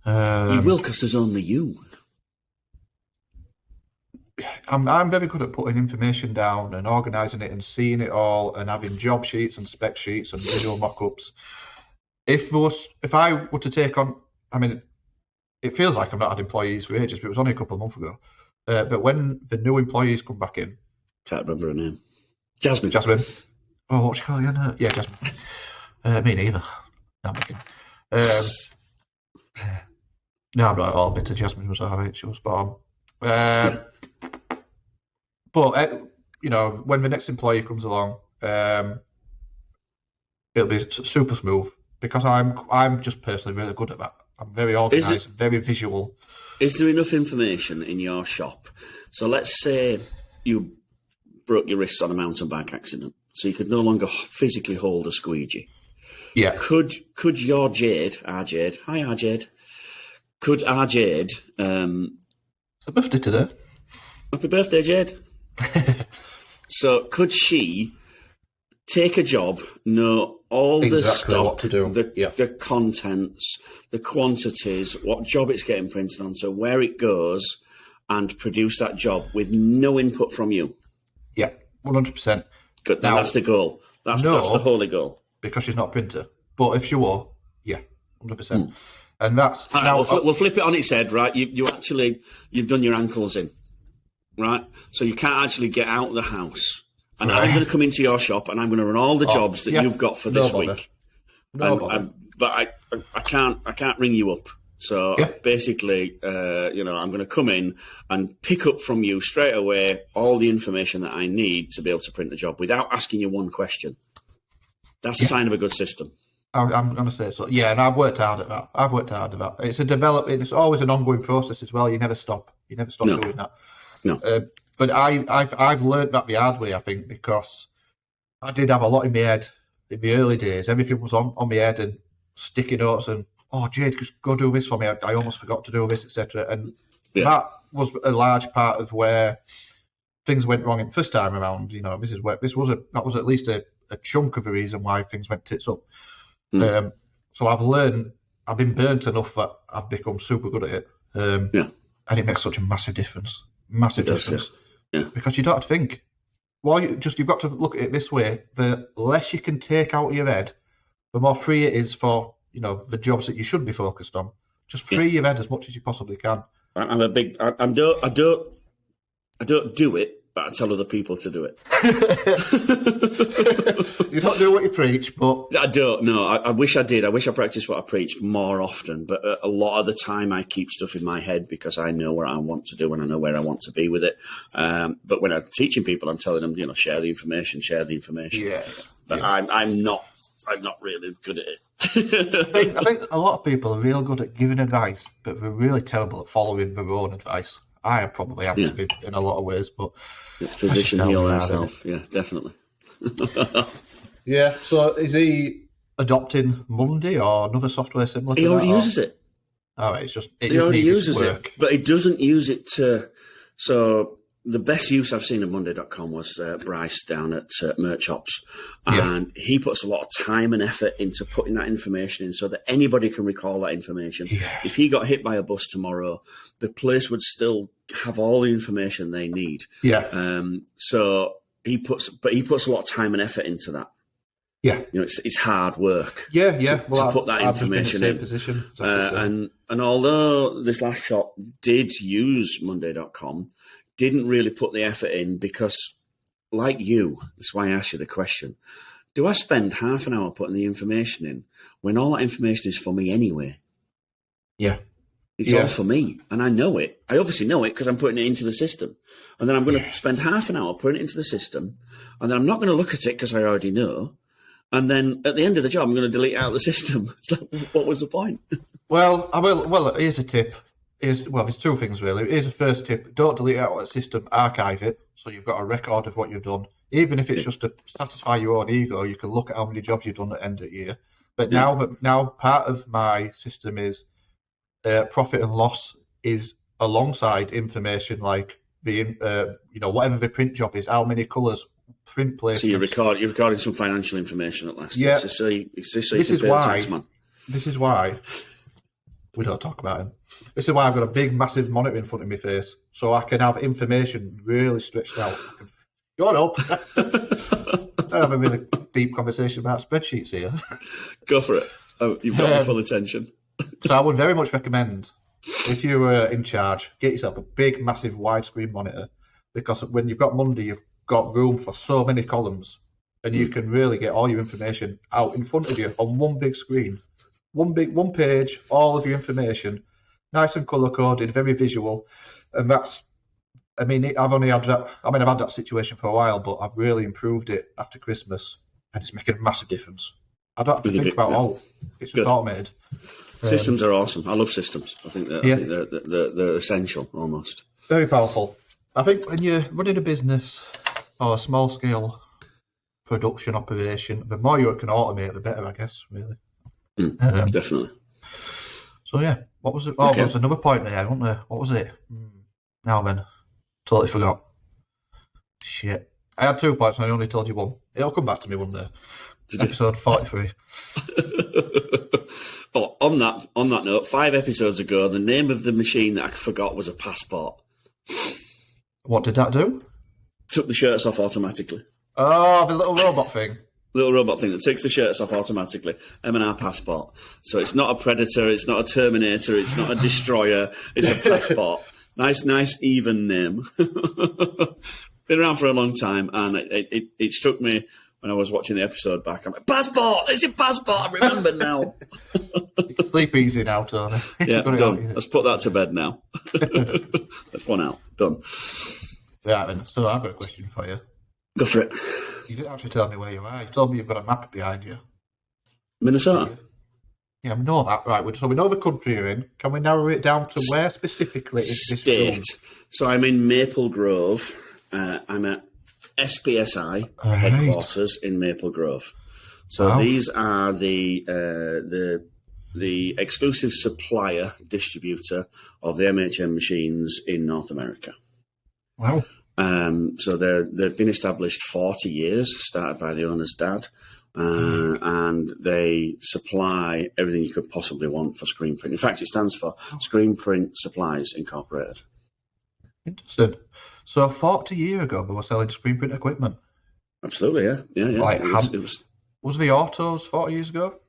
[SPEAKER 2] You will, because there's only you.
[SPEAKER 3] I'm very good at putting information down and organising it and seeing it all and having job sheets and spec sheets and video mock-ups. If I were to take on, I mean, it feels like I've not had employees for ages, but it was only a couple of months ago. But when the new employees come back in,
[SPEAKER 2] can't remember her name. Jasmine.
[SPEAKER 3] Oh, what's she called again? Yeah, Jasmine. Me neither. No, I'm kidding. No, I'm not at all bitter. Jasmine was alright. She was spot on. But you know, when the next employee comes along, it'll be super smooth because I'm just personally really good at that. I'm very organised, very visual.
[SPEAKER 2] Is there enough information in your shop? So let's say you broke your wrist on a mountain bike accident, so you could no longer physically hold a squeegee. Yeah. Could your Jade, our Jade, hi our Jade, could our Jade...
[SPEAKER 3] it's a birthday today.
[SPEAKER 2] Happy birthday, Jade. So could she take a job, know all the stock,
[SPEAKER 3] what to do.
[SPEAKER 2] The contents, the quantities, what job it's getting printed on, so where it goes, and produce that job with no input from you?
[SPEAKER 3] Yeah, 100%.
[SPEAKER 2] Good. Now, that's the goal. That's the holy goal.
[SPEAKER 3] Because she's not a printer. But if she were, 100%. And that's...
[SPEAKER 2] Right, now, we'll flip it on its head, right? You've done your ankles in, right? So you can't actually get out of the house. And I'm going to come into your shop and I'm going to run all the jobs that you've got for this week. But I can't ring you up. So basically, I'm going to come in and pick up from you straight away all the information that I need to be able to print the job without asking you one question. That's a sign of a good system.
[SPEAKER 3] I'm going to say so. Yeah, and I've worked hard at that. It's a development. It's always an ongoing process as well. You never stop. Doing that.
[SPEAKER 2] No.
[SPEAKER 3] But I've learned that the hard way, I think, because I did have a lot in my head in the early days. Everything was on my head and sticky notes and, oh, Jade, just go do this for me. I almost forgot to do this, etc. And that was a large part of where things went wrong in first time around. You know, that was at least a chunk of the reason why things went tits up. So I've been burnt enough that I've become super good at it. And it makes such a massive difference. Because you don't have to think. Well, you've got to look at it this way: the less you can take out of your head, the more free it is for the jobs that you should be focused on. Just free your head as much as you possibly can.
[SPEAKER 2] I don't do it but I tell other people to do it.
[SPEAKER 3] You don't do what you preach, but
[SPEAKER 2] I don't know. I wish I did. I wish I practiced what I preach more often. But a lot of the time, I keep stuff in my head because I know what I want to do and I know where I want to be with it. But when I'm teaching people, I'm telling them, share the information.
[SPEAKER 3] Yeah.
[SPEAKER 2] But I'm not really good at it.
[SPEAKER 3] I think a lot of people are real good at giving advice, but they're really terrible at following their own advice. I probably am to be in a lot of ways, but
[SPEAKER 2] physician heal thyself. Yeah, definitely.
[SPEAKER 3] Yeah. So is he adopting Monday or another software similar?
[SPEAKER 2] He already uses it.
[SPEAKER 3] All right,
[SPEAKER 2] he already uses it, but he doesn't use it to. So the best use I've seen of Monday.com was Bryce down at Merch Ops, and he puts a lot of time and effort into putting that information in so that anybody can recall that information.
[SPEAKER 3] Yeah.
[SPEAKER 2] If he got hit by a bus tomorrow, the place would still have all the information they need.
[SPEAKER 3] Yeah.
[SPEAKER 2] So he puts a lot of time and effort into that.
[SPEAKER 3] Yeah.
[SPEAKER 2] It's hard work.
[SPEAKER 3] Yeah.
[SPEAKER 2] To put that information in.
[SPEAKER 3] Position.
[SPEAKER 2] And although this last shop did use Monday.com, didn't really put the effort in because, like you, that's why I asked you the question, do I spend half an hour putting the information in when all that information is for me anyway?
[SPEAKER 3] Yeah.
[SPEAKER 2] It's all for me, and I know it. I obviously know it because I'm putting it into the system. And then I'm going to spend half an hour putting it into the system, and then I'm not going to look at it because I already know. And then at the end of the job, I'm going to delete it out of the system. It's like, what was the point?
[SPEAKER 3] Well, here's a tip. There's two things really. Here's the first tip: don't delete it out of the system. Archive it, so you've got a record of what you've done. Even if it's just to satisfy your own ego, you can look at how many jobs you've done at the end of the year. But now part of my system is profit and loss is alongside information like the whatever the print job is, how many colours, print placements.
[SPEAKER 2] So you're recording some financial information at last.
[SPEAKER 3] Yeah.
[SPEAKER 2] This
[SPEAKER 3] is why we don't talk about him. This is why I've got a big, massive monitor in front of my face, so I can have information really stretched out. Shut up! I have a really deep conversation about spreadsheets here.
[SPEAKER 2] Go for it. Oh, you've got my full attention.
[SPEAKER 3] So I would very much recommend, if you were in charge, get yourself a big, massive, widescreen monitor, because when you've got Monday, you've got room for so many columns, and you can really get all your information out in front of you on one big screen. One page, all of your information, nice and colour coded, very visual, and I've had that situation for a while, but I've really improved it after Christmas, and it's making a massive difference. I don't have to think about it's just automated.
[SPEAKER 2] Systems are awesome. I love systems. I think they're essential almost.
[SPEAKER 3] Very powerful. I think when you're running a business or a small scale production operation, the more you can automate, the better, I guess. Really.
[SPEAKER 2] Definitely.
[SPEAKER 3] So yeah, what was it? Oh, there was another point there, wasn't there? What was it? Now then, totally forgot. Shit, I had 2 points and I only told you one. It'll come back to me one day. Episode 43.
[SPEAKER 2] Oh, on that note, 5 episodes ago, the name of the machine that I forgot was a passport.
[SPEAKER 3] What did that do?
[SPEAKER 2] Took the shirts off automatically.
[SPEAKER 3] Oh, the little robot thing.
[SPEAKER 2] Little robot thing that takes the shirts off automatically. M&R passport. So it's not a Predator, it's not a Terminator, it's not a Destroyer, it's a passport. Nice, even name. Been around for a long time, and it struck me when I was watching the episode back. I'm like, passport! It's a passport! I remember now.
[SPEAKER 3] You can sleep easy now, Tony.
[SPEAKER 2] Yeah, done. Let's put that to bed now. That's one out. Done.
[SPEAKER 3] Yeah, then. So I've got a question for you.
[SPEAKER 2] Go for it.
[SPEAKER 3] You didn't actually tell me where you are. You told me you've got a map behind you.
[SPEAKER 2] Minnesota.
[SPEAKER 3] Yeah, we know that. Right, so we know the country you're in. Can we narrow it down to where specifically is this
[SPEAKER 2] state?
[SPEAKER 3] room?
[SPEAKER 2] So I'm in Maple Grove. I'm at SPSI headquarters in Maple Grove. So these are the exclusive supplier distributor of the MHM machines in North America.
[SPEAKER 3] Wow.
[SPEAKER 2] So they've been established 40 years, started by the owner's dad, and they supply everything you could possibly want for screen print. In fact, it stands for Screen Print Supplies Incorporated.
[SPEAKER 3] Interesting. So 40 years ago, they were selling screen print equipment.
[SPEAKER 2] Absolutely, yeah.
[SPEAKER 3] Like, was the autos 40 years ago?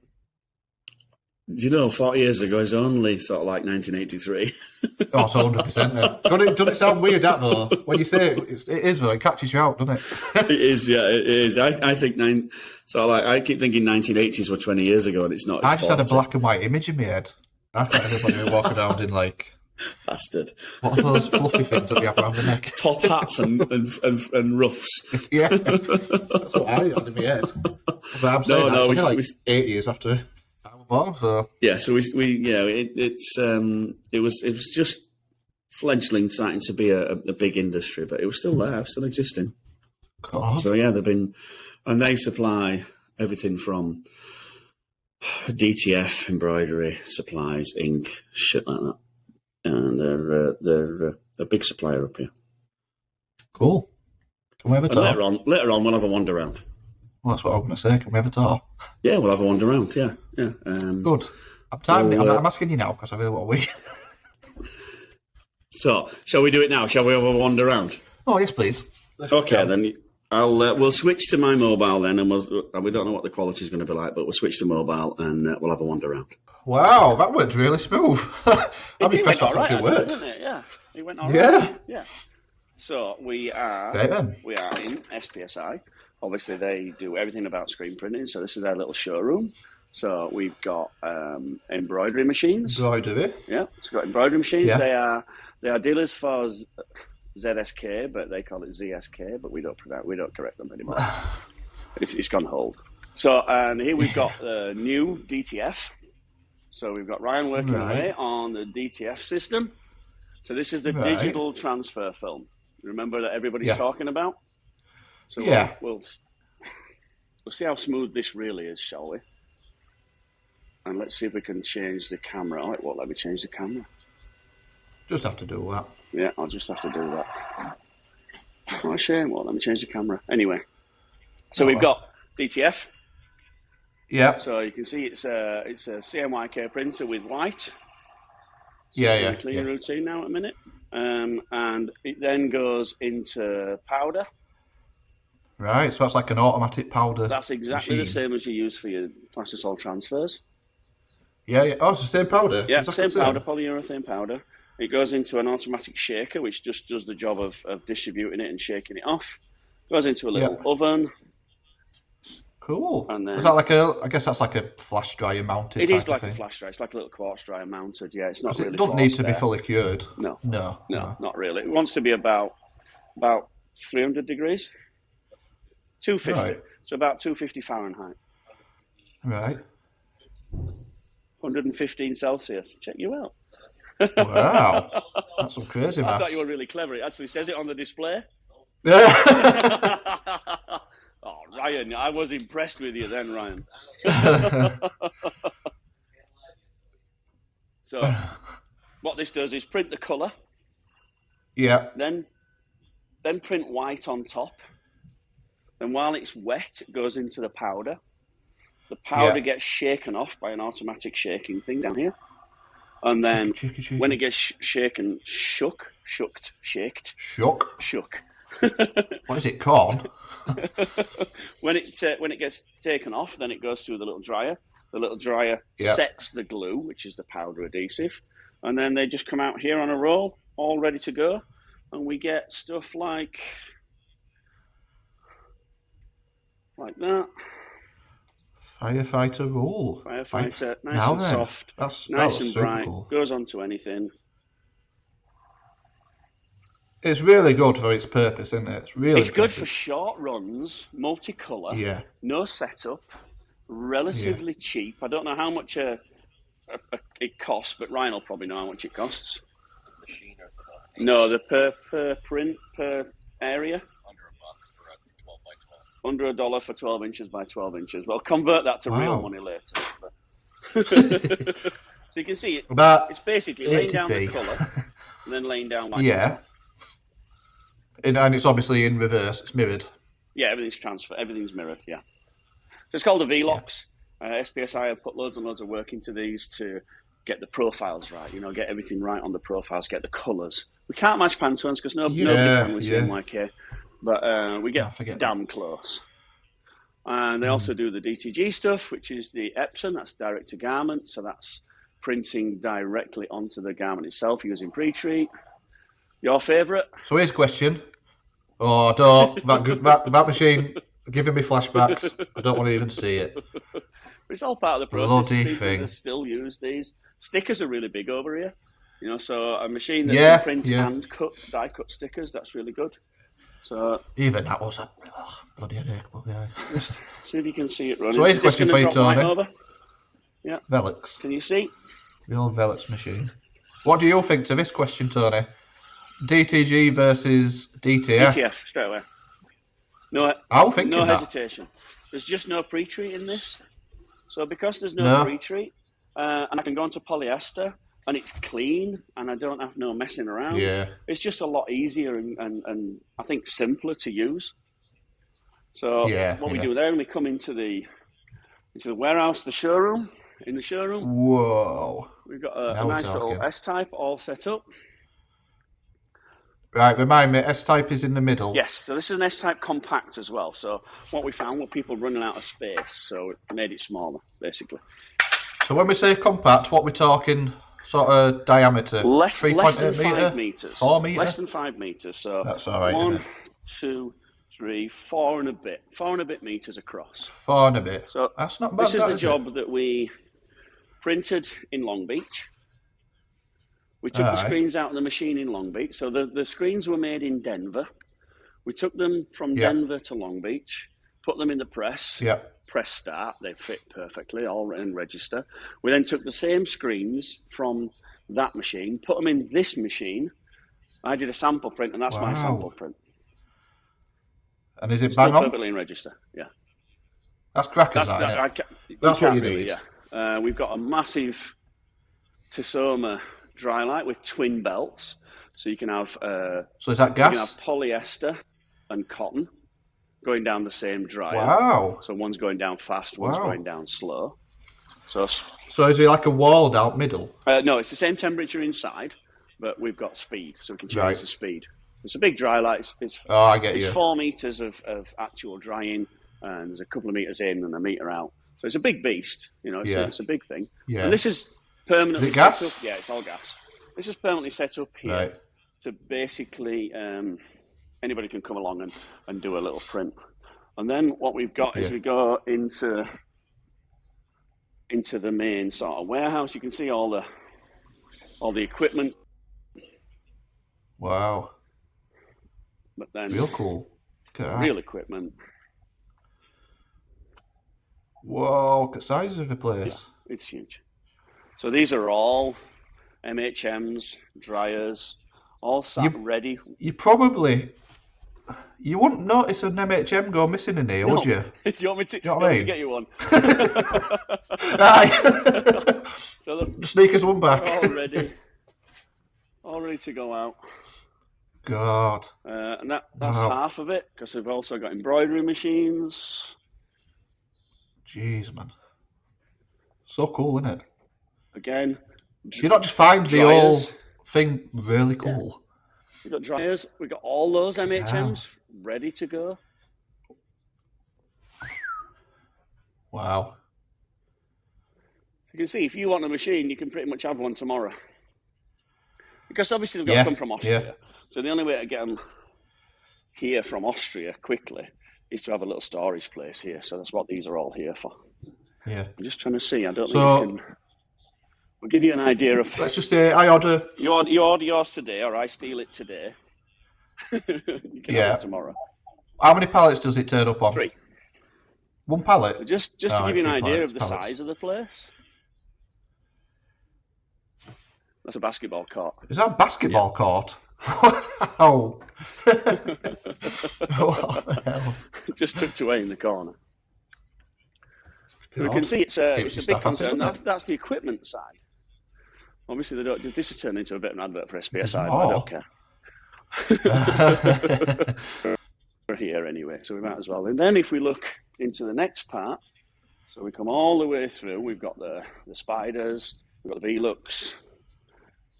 [SPEAKER 2] Do you know, 40 years ago is only sort of like 1983.
[SPEAKER 3] Oh, it's 100%. Doesn't it sound weird, that, though? When you say it, it is, though. It catches you out, doesn't it?
[SPEAKER 2] It is, yeah, it is. I think I keep thinking 1980s were 20 years ago, and it's not. It's
[SPEAKER 3] I just
[SPEAKER 2] 40.
[SPEAKER 3] had a black and white image in my head. I thought everybody would walk around in, like,
[SPEAKER 2] Bastard.
[SPEAKER 3] what are those fluffy things that you have around the neck?
[SPEAKER 2] Top hats and ruffs.
[SPEAKER 3] Yeah, that's what I had in my head. But I'm saying it's only like 8 years after I was born, so...
[SPEAKER 2] Yeah, so it was just fledgling, starting to be a big industry, but it was still there, still existing.
[SPEAKER 3] God.
[SPEAKER 2] So yeah, they supply everything from DTF, embroidery, supplies, ink, shit like that, and they're a big supplier up here.
[SPEAKER 3] Cool. Can we have a tour?
[SPEAKER 2] Later on, we'll have a wander around.
[SPEAKER 3] Well, that's what I was going to say. Can we have a tour?
[SPEAKER 2] Yeah, we'll have a wander around. Yeah.
[SPEAKER 3] Good. I'm asking you now because I really want to wait.
[SPEAKER 2] So, shall we do it now? Shall we have a wander around?
[SPEAKER 3] Oh, yes, please.
[SPEAKER 2] Okay, then we'll switch to my mobile then, and we don't know what the quality is going to be like, but we'll switch to mobile and we'll have a wander around.
[SPEAKER 3] Wow, that worked really smooth. I'm impressed that's actually worked.
[SPEAKER 2] Didn't it? Yeah, it went all right. Yeah. So we are in SPSI. Obviously, they do everything about screen printing. So this is their little showroom. So we've got embroidery machines.
[SPEAKER 3] Embroidery.
[SPEAKER 2] Yeah, it's got embroidery machines.
[SPEAKER 3] Yeah.
[SPEAKER 2] They are dealers for ZSK, but they call it ZSK. But we don't correct them anymore. It's gone hold. So and here we've got the new DTF. So we've got Ryan working away on the DTF system. So this is the digital transfer film. Remember that everybody's talking about? So we'll see how smooth this really is, shall we? And let's see if we can change the camera. Oh, it won't let me change the camera.
[SPEAKER 3] Just have to do that.
[SPEAKER 2] Yeah, I'll just have to do that. What a shame. Well, let me change the camera. Anyway, so we've got DTF.
[SPEAKER 3] Yeah.
[SPEAKER 2] So you can see it's a CMYK printer with white. So
[SPEAKER 3] yeah.
[SPEAKER 2] Clean routine now at a minute. And it then goes into powder.
[SPEAKER 3] Right, so that's like an automatic powder.
[SPEAKER 2] That's exactly
[SPEAKER 3] machine.
[SPEAKER 2] the same as you use for your plastisol transfers.
[SPEAKER 3] Yeah. Oh, it's the same powder?
[SPEAKER 2] Yeah, exactly same powder, polyurethane powder. It goes into an automatic shaker, which just does the job of distributing it and shaking it off. Goes into a little oven.
[SPEAKER 3] Cool.
[SPEAKER 2] And then,
[SPEAKER 3] is that like I guess that's like a flash dryer mounted
[SPEAKER 2] It
[SPEAKER 3] type
[SPEAKER 2] is like
[SPEAKER 3] of
[SPEAKER 2] a
[SPEAKER 3] thing.
[SPEAKER 2] flash dryer. It's like a little quartz dryer mounted. Yeah, it's not really.
[SPEAKER 3] It doesn't need to be fully cured.
[SPEAKER 2] No,
[SPEAKER 3] No,
[SPEAKER 2] not really. It wants to be about 300 degrees. 250.
[SPEAKER 3] Right.
[SPEAKER 2] So about 250 Fahrenheit.
[SPEAKER 3] Right.
[SPEAKER 2] 115 Celsius. Check you out.
[SPEAKER 3] Wow. That's some crazy maths.
[SPEAKER 2] I thought you were really clever. It actually says it on the display. Oh, Ryan, I was impressed with you then, Ryan. So, what this does is print the colour.
[SPEAKER 3] Yeah.
[SPEAKER 2] Then print white on top. Then while it's wet, it goes into the powder. The powder gets shaken off by an automatic shaking thing down here. And then when it gets shaken, shook.
[SPEAKER 3] What is it, corn?
[SPEAKER 2] When it gets taken off, then it goes through the little dryer. The little dryer sets the glue, which is the powder adhesive. And then they just come out here on a roll, all ready to go. And we get stuff like that.
[SPEAKER 3] Firefighter roll.
[SPEAKER 2] Firefighter, nice and soft, nice and bright, goes onto anything.
[SPEAKER 3] It's really good for its purpose, isn't it? It's
[SPEAKER 2] good for short runs, multicolour, no setup, relatively cheap. I don't know how much it costs, but Ryan will probably know how much it costs. No, the per print, per area. Under $1 for 12 inches by 12 inches. Well, convert that to real money later. So you can see it. It's basically laying down the colour and then laying down white.
[SPEAKER 3] Yeah. And it's obviously in reverse. It's mirrored.
[SPEAKER 2] Yeah, everything's mirrored. Yeah. So it's called a Velox. SPSI have put loads and loads of work into these to get the profiles right. Get everything right on the profiles. Get the colours. We can't match Pantones because nobody can with CMYK. But we get damn close. And they also do the DTG stuff, which is the Epson, that's direct to garment. So that's printing directly onto the garment itself using pre-treat. Your favourite?
[SPEAKER 3] So here's a question. Oh, don't. That machine giving me flashbacks. I don't want to even see it.
[SPEAKER 2] It's all part of the process.
[SPEAKER 3] Bloody
[SPEAKER 2] People
[SPEAKER 3] thing.
[SPEAKER 2] that still use these. Stickers are really big over here. You know, so a machine that
[SPEAKER 3] Yeah,
[SPEAKER 2] can print
[SPEAKER 3] yeah.
[SPEAKER 2] and die cut stickers, that's really good. So
[SPEAKER 3] Even that was a bloody headache. But yeah.
[SPEAKER 2] just see if you can see it running.
[SPEAKER 3] So here's a
[SPEAKER 2] Is this
[SPEAKER 3] question
[SPEAKER 2] gonna
[SPEAKER 3] for you,
[SPEAKER 2] drop right
[SPEAKER 3] Tony.
[SPEAKER 2] over? Yeah.
[SPEAKER 3] Velux.
[SPEAKER 2] Can you see?
[SPEAKER 3] The old Velux machine. What do you think to this question, Tony? DTG versus DTF?
[SPEAKER 2] DTF, straight away. No,
[SPEAKER 3] I'm thinking
[SPEAKER 2] no
[SPEAKER 3] that.
[SPEAKER 2] hesitation. There's just no pre-treat in this. So because there's no
[SPEAKER 3] No.
[SPEAKER 2] pre-treat, and I can go into polyester, and it's clean, and I don't have no messing around.
[SPEAKER 3] Yeah.
[SPEAKER 2] It's just a lot easier and I think simpler to use. So
[SPEAKER 3] Yeah,
[SPEAKER 2] what we
[SPEAKER 3] yeah.
[SPEAKER 2] do there, and we come into the warehouse, the showroom. In the showroom,
[SPEAKER 3] Whoa.
[SPEAKER 2] we've got a
[SPEAKER 3] Now we're
[SPEAKER 2] nice little
[SPEAKER 3] talking.
[SPEAKER 2] S-type all set up.
[SPEAKER 3] Right, remind me, S-type is in the middle.
[SPEAKER 2] Yes, so this is an S-type compact as well. So what we found were people running out of space, so it made it smaller, basically.
[SPEAKER 3] So when we say compact, what we're talking sort of diameter?
[SPEAKER 2] Less
[SPEAKER 3] 3.8
[SPEAKER 2] than 5
[SPEAKER 3] metre?
[SPEAKER 2] meters.
[SPEAKER 3] 4 metre?
[SPEAKER 2] Less than 5 meters. So
[SPEAKER 3] That's all right, isn't
[SPEAKER 2] 1,
[SPEAKER 3] it?
[SPEAKER 2] 2, 3, 4 and a bit. 4 and a bit meters across.
[SPEAKER 3] 4 and a bit.
[SPEAKER 2] So
[SPEAKER 3] That's not bad.
[SPEAKER 2] this is
[SPEAKER 3] that,
[SPEAKER 2] the
[SPEAKER 3] is
[SPEAKER 2] job
[SPEAKER 3] it?
[SPEAKER 2] that we printed in Long Beach. We took the
[SPEAKER 3] Aye.
[SPEAKER 2] screens out of the machine in Long Beach. So the screens were made in Denver. We took them from
[SPEAKER 3] Yeah.
[SPEAKER 2] Denver to Long Beach, put them in the press.
[SPEAKER 3] Yeah.
[SPEAKER 2] Press start, they fit perfectly, all in register. We then took the same screens from that machine, put them in this machine. I did a sample print, and that's my
[SPEAKER 3] Wow.
[SPEAKER 2] sample print.
[SPEAKER 3] And is it
[SPEAKER 2] Still
[SPEAKER 3] bang on?
[SPEAKER 2] perfectly in register, yeah.
[SPEAKER 3] That's crackers,
[SPEAKER 2] That's
[SPEAKER 3] that,
[SPEAKER 2] that.
[SPEAKER 3] innit?
[SPEAKER 2] You
[SPEAKER 3] That's what
[SPEAKER 2] can't
[SPEAKER 3] you
[SPEAKER 2] really,
[SPEAKER 3] need.
[SPEAKER 2] Yeah. We've got a massive Tisoma dry light with twin belts, so you can have
[SPEAKER 3] So is that
[SPEAKER 2] you can
[SPEAKER 3] gas?
[SPEAKER 2] have polyester and cotton going down the same dryer.
[SPEAKER 3] Wow.
[SPEAKER 2] So one's going down fast, one's
[SPEAKER 3] Wow.
[SPEAKER 2] going down slow. So
[SPEAKER 3] So is it like a walled out middle?
[SPEAKER 2] no, it's the same temperature inside, but we've got speed, so we can change
[SPEAKER 3] Right.
[SPEAKER 2] the speed. It's a big dry light. It's
[SPEAKER 3] Oh, I get
[SPEAKER 2] it's
[SPEAKER 3] you.
[SPEAKER 2] 4 meters of actual drying, and there's a couple of meters in and a meter out. So it's a big beast. You know,
[SPEAKER 3] Yeah.
[SPEAKER 2] it's a big thing.
[SPEAKER 3] Yeah.
[SPEAKER 2] And this is permanently
[SPEAKER 3] Is it gas?
[SPEAKER 2] set up. Yeah, it's all gas. This is permanently set up here
[SPEAKER 3] Right.
[SPEAKER 2] to basically anybody can come along and do a little print. And then what we've got is
[SPEAKER 3] Yeah.
[SPEAKER 2] we go into the main sort of warehouse. You can see all the equipment,
[SPEAKER 3] Wow.
[SPEAKER 2] but then
[SPEAKER 3] Real cool. Look at that.
[SPEAKER 2] real equipment.
[SPEAKER 3] Whoa, look at the size of the place.
[SPEAKER 2] It's huge. So these are all MHMs, dryers, all sat ready.
[SPEAKER 3] You wouldn't notice an MHM go missing in here, would you?
[SPEAKER 2] Do you want me to,
[SPEAKER 3] You know what I mean?
[SPEAKER 2] get you one?
[SPEAKER 3] Aye.
[SPEAKER 2] So look,
[SPEAKER 3] Sneak us one back.
[SPEAKER 2] all ready to go out.
[SPEAKER 3] God.
[SPEAKER 2] And that's
[SPEAKER 3] Wow.
[SPEAKER 2] half of it, because we've also got embroidery machines.
[SPEAKER 3] Jeez, man. So cool, isn't it?
[SPEAKER 2] Again,
[SPEAKER 3] You not just find the
[SPEAKER 2] dryers.
[SPEAKER 3] whole thing really cool.
[SPEAKER 2] We've got dryers. We've got all those MHMs ready to go.
[SPEAKER 3] Wow.
[SPEAKER 2] You can see if you want a machine, you can pretty much have one tomorrow. Because obviously they've got to come from Austria.
[SPEAKER 3] Yeah.
[SPEAKER 2] So the only way to get them here from Austria quickly is to have a little storage place here. So that's what these are all here for.
[SPEAKER 3] Yeah.
[SPEAKER 2] I'm just trying to see. I don't
[SPEAKER 3] So-
[SPEAKER 2] think you can. We'll give you an idea of.
[SPEAKER 3] Let's just say I order.
[SPEAKER 2] You order yours today, or I steal it today. You can have it tomorrow.
[SPEAKER 3] How many pallets does it turn up on?
[SPEAKER 2] 3.
[SPEAKER 3] One pallet?
[SPEAKER 2] Just to
[SPEAKER 3] Oh,
[SPEAKER 2] give you an
[SPEAKER 3] 3
[SPEAKER 2] idea of the
[SPEAKER 3] pallets.
[SPEAKER 2] size of the place. That's a basketball court.
[SPEAKER 3] Is that a basketball court? Wow. What the hell?
[SPEAKER 2] Just tucked away in the corner. So we
[SPEAKER 3] God.
[SPEAKER 2] can see it's a
[SPEAKER 3] Keeps
[SPEAKER 2] big
[SPEAKER 3] your staff happy,
[SPEAKER 2] concern.
[SPEAKER 3] doesn't it?
[SPEAKER 2] That's the equipment side. Obviously, they don't. This has turned into a bit of an advert for SPSI,
[SPEAKER 3] Oh.
[SPEAKER 2] but I don't care. We're here anyway, so we might as well. And then if we look into the next part, so we come all the way through. We've got the spiders, we've got the V-Lux,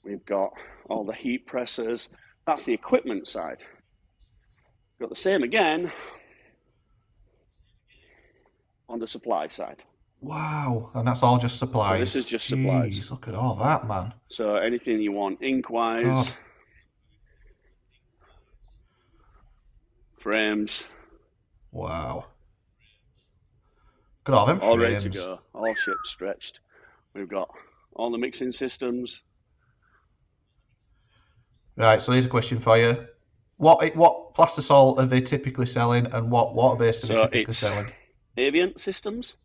[SPEAKER 2] we've got all the heat pressers. That's the equipment side. We've got the same again on the supply side.
[SPEAKER 3] Wow, and that's all just supplies.
[SPEAKER 2] So this is just
[SPEAKER 3] Jeez,
[SPEAKER 2] supplies.
[SPEAKER 3] Look at all that, man.
[SPEAKER 2] So anything you want, ink-wise,
[SPEAKER 3] God.
[SPEAKER 2] frames,
[SPEAKER 3] Wow. Look at all them
[SPEAKER 2] all
[SPEAKER 3] frames.
[SPEAKER 2] ready to go, all shipped, stretched. We've got all the mixing systems.
[SPEAKER 3] Right, so here's a question for you. What plaster salt are they typically selling, and what water-based are they
[SPEAKER 2] So
[SPEAKER 3] typically
[SPEAKER 2] it's
[SPEAKER 3] selling?
[SPEAKER 2] Avient Systems.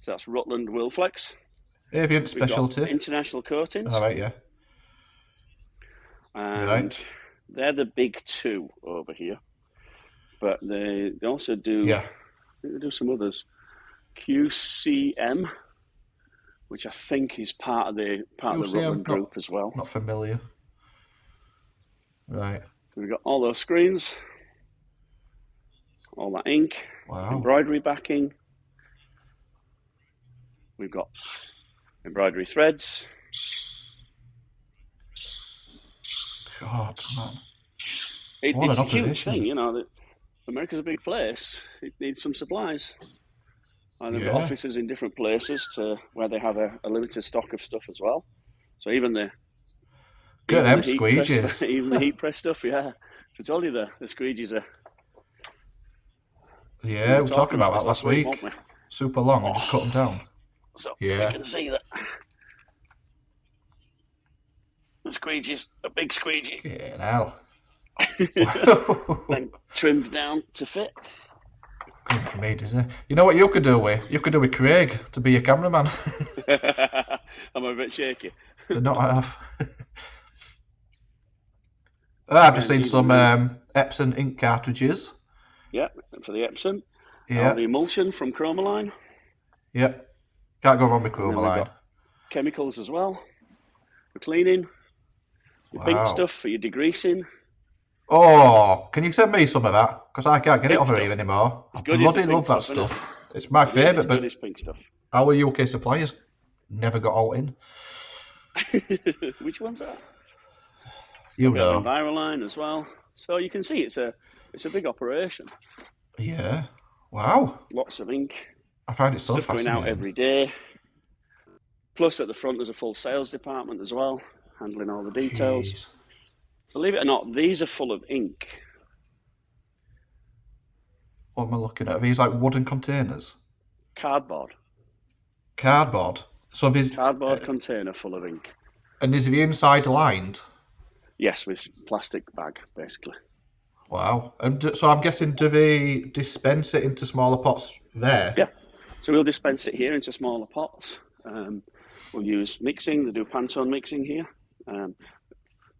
[SPEAKER 2] So that's Rutland Wilflex.
[SPEAKER 3] Avient
[SPEAKER 2] We've
[SPEAKER 3] specialty.
[SPEAKER 2] got International Coatings.
[SPEAKER 3] All right, yeah.
[SPEAKER 2] And
[SPEAKER 3] Right.
[SPEAKER 2] they're the big two over here. But they also do,
[SPEAKER 3] Yeah.
[SPEAKER 2] they do some others. QCM, which I think is part of the
[SPEAKER 3] QCM,
[SPEAKER 2] Rutland group as well.
[SPEAKER 3] Not familiar. Right.
[SPEAKER 2] So we've got all those screens, all that ink,
[SPEAKER 3] Wow.
[SPEAKER 2] embroidery backing. We've got embroidery threads.
[SPEAKER 3] God, man.
[SPEAKER 2] It's
[SPEAKER 3] What
[SPEAKER 2] a
[SPEAKER 3] an
[SPEAKER 2] huge
[SPEAKER 3] operation.
[SPEAKER 2] thing, you know. That America's a big place. It needs some supplies. And they've got
[SPEAKER 3] Yeah.
[SPEAKER 2] offices in different places to where they have a limited stock of stuff as well. So even the
[SPEAKER 3] Good
[SPEAKER 2] even
[SPEAKER 3] them
[SPEAKER 2] the heat press-
[SPEAKER 3] squeegees.
[SPEAKER 2] even the heat press stuff, yeah. So I told you the squeegees are.
[SPEAKER 3] Yeah, we were talking about
[SPEAKER 2] this
[SPEAKER 3] that last week.
[SPEAKER 2] weren't we?
[SPEAKER 3] Super long and just cut them down.
[SPEAKER 2] So
[SPEAKER 3] Yeah.
[SPEAKER 2] you can see that the squeegees, a big squeegee,
[SPEAKER 3] Fucking hell.
[SPEAKER 2] then trimmed down to fit.
[SPEAKER 3] Good for me, does it? You know what you could do with? You could do with Craig to be your cameraman.
[SPEAKER 2] I'm a bit shaky.
[SPEAKER 3] But not half. I've just
[SPEAKER 2] And
[SPEAKER 3] seen some
[SPEAKER 2] even
[SPEAKER 3] Epson ink cartridges.
[SPEAKER 2] Yeah, for the Epson.
[SPEAKER 3] Yeah.
[SPEAKER 2] The emulsion from Chromaline.
[SPEAKER 3] Yep. Can't go wrong with
[SPEAKER 2] And then we've
[SPEAKER 3] Chromaline.
[SPEAKER 2] got chemicals as well for cleaning. Your
[SPEAKER 3] Wow.
[SPEAKER 2] pink stuff for your degreasing.
[SPEAKER 3] Oh, can you send me some of that? Because I can't get it
[SPEAKER 2] Pink
[SPEAKER 3] over
[SPEAKER 2] stuff.
[SPEAKER 3] here anymore. I
[SPEAKER 2] good as the
[SPEAKER 3] bloody
[SPEAKER 2] pink
[SPEAKER 3] love that
[SPEAKER 2] stuff, isn't
[SPEAKER 3] stuff. It's my
[SPEAKER 2] Yes,
[SPEAKER 3] favourite,
[SPEAKER 2] it's
[SPEAKER 3] but
[SPEAKER 2] good as pink stuff.
[SPEAKER 3] our UK suppliers never got all in.
[SPEAKER 2] Which one's that?
[SPEAKER 3] You
[SPEAKER 2] We've got
[SPEAKER 3] know.
[SPEAKER 2] Enviroline as well. So you can see it's a big operation.
[SPEAKER 3] Yeah. Wow.
[SPEAKER 2] Lots of ink.
[SPEAKER 3] I find it so
[SPEAKER 2] Stuff going
[SPEAKER 3] fascinating.
[SPEAKER 2] out every day. Plus at the front there's a full sales department as well, handling all the details.
[SPEAKER 3] Jeez.
[SPEAKER 2] Believe it or not, these are full of ink.
[SPEAKER 3] What am I looking at? Are these like wooden containers?
[SPEAKER 2] Cardboard.
[SPEAKER 3] Cardboard. So these,
[SPEAKER 2] Cardboard container full of ink.
[SPEAKER 3] and is the inside lined?
[SPEAKER 2] Yes, with plastic bag, basically.
[SPEAKER 3] Wow. And so I'm guessing, do they dispense it into smaller pots there?
[SPEAKER 2] Yeah. So we'll dispense it here into smaller pots. We'll use mixing. They do Pantone mixing here.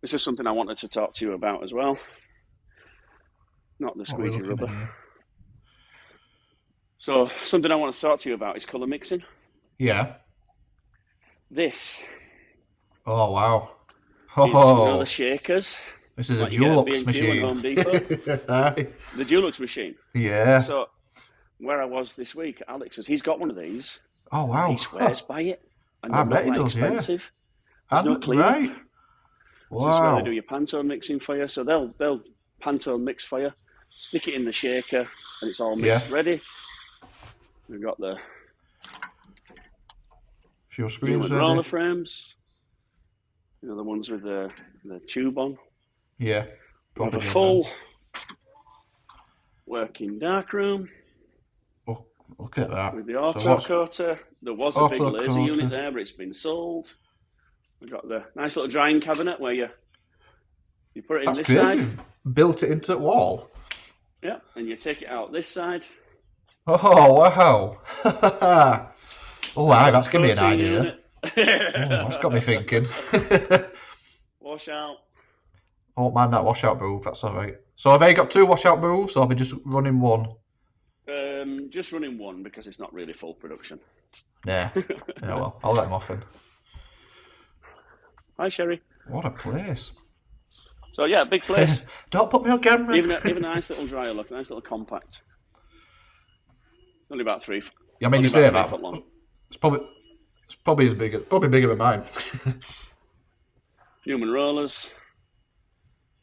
[SPEAKER 2] This is something I wanted to talk to you about as well. Not the
[SPEAKER 3] What are we
[SPEAKER 2] squeegee
[SPEAKER 3] looking at
[SPEAKER 2] rubber.
[SPEAKER 3] here?
[SPEAKER 2] So something I want to talk to you about is colour mixing.
[SPEAKER 3] Yeah.
[SPEAKER 2] This
[SPEAKER 3] Oh, wow.
[SPEAKER 2] is, you know,
[SPEAKER 3] Oh,
[SPEAKER 2] the shakers.
[SPEAKER 3] this is a
[SPEAKER 2] like you get at
[SPEAKER 3] Dulux
[SPEAKER 2] B&Q and
[SPEAKER 3] machine.
[SPEAKER 2] Home Depot.
[SPEAKER 3] Aye.
[SPEAKER 2] The Dulux machine.
[SPEAKER 3] Yeah.
[SPEAKER 2] So where I was this week, Alex says he's got one of these.
[SPEAKER 3] Oh, wow.
[SPEAKER 2] He swears by it. And
[SPEAKER 3] I
[SPEAKER 2] they're
[SPEAKER 3] bet
[SPEAKER 2] not
[SPEAKER 3] he
[SPEAKER 2] that
[SPEAKER 3] does, yeah.
[SPEAKER 2] expensive. There's no
[SPEAKER 3] And-
[SPEAKER 2] cleanup.
[SPEAKER 3] right.
[SPEAKER 2] This is where
[SPEAKER 3] Wow.
[SPEAKER 2] they do your Pantone mixing for you. So they'll Pantone mix for you, stick it in the shaker, and it's all mixed
[SPEAKER 3] Yeah.
[SPEAKER 2] ready. We've got the
[SPEAKER 3] Few screens
[SPEAKER 2] human roller
[SPEAKER 3] ready.
[SPEAKER 2] frames. You know, the ones with the tube on.
[SPEAKER 3] Yeah.
[SPEAKER 2] We have
[SPEAKER 3] Probably
[SPEAKER 2] a
[SPEAKER 3] do
[SPEAKER 2] full working darkroom
[SPEAKER 3] them. Oh, look at that.
[SPEAKER 2] with the
[SPEAKER 3] So
[SPEAKER 2] auto
[SPEAKER 3] what's-
[SPEAKER 2] coater. There was a big
[SPEAKER 3] Auto
[SPEAKER 2] laser
[SPEAKER 3] coater.
[SPEAKER 2] unit there, but it's been sold. We've got the nice little drying cabinet where you put it in
[SPEAKER 3] That's
[SPEAKER 2] this
[SPEAKER 3] crazy.
[SPEAKER 2] side.
[SPEAKER 3] Built it into the wall.
[SPEAKER 2] Yeah, and you take it out this side.
[SPEAKER 3] Oh, wow. Oh, aye, that's given me an
[SPEAKER 2] Protein
[SPEAKER 3] idea.
[SPEAKER 2] unit.
[SPEAKER 3] Oh, that's got me thinking.
[SPEAKER 2] Wash out.
[SPEAKER 3] Oh, man, that washout booth, that's all right. So have they got two washout booths, or are they just running one?
[SPEAKER 2] Just running one because it's not really full production.
[SPEAKER 3] Nah. Yeah, well, I'll let them off then.
[SPEAKER 2] Hi, Sherry.
[SPEAKER 3] What a place.
[SPEAKER 2] So yeah, big place.
[SPEAKER 3] Don't put me on camera.
[SPEAKER 2] even a nice little dryer look, nice little compact. Only about 3 foot.
[SPEAKER 3] Yeah, I mean,
[SPEAKER 2] only
[SPEAKER 3] you say
[SPEAKER 2] about 3
[SPEAKER 3] that.
[SPEAKER 2] foot long.
[SPEAKER 3] It's probably as big as, probably bigger than mine.
[SPEAKER 2] Human rollers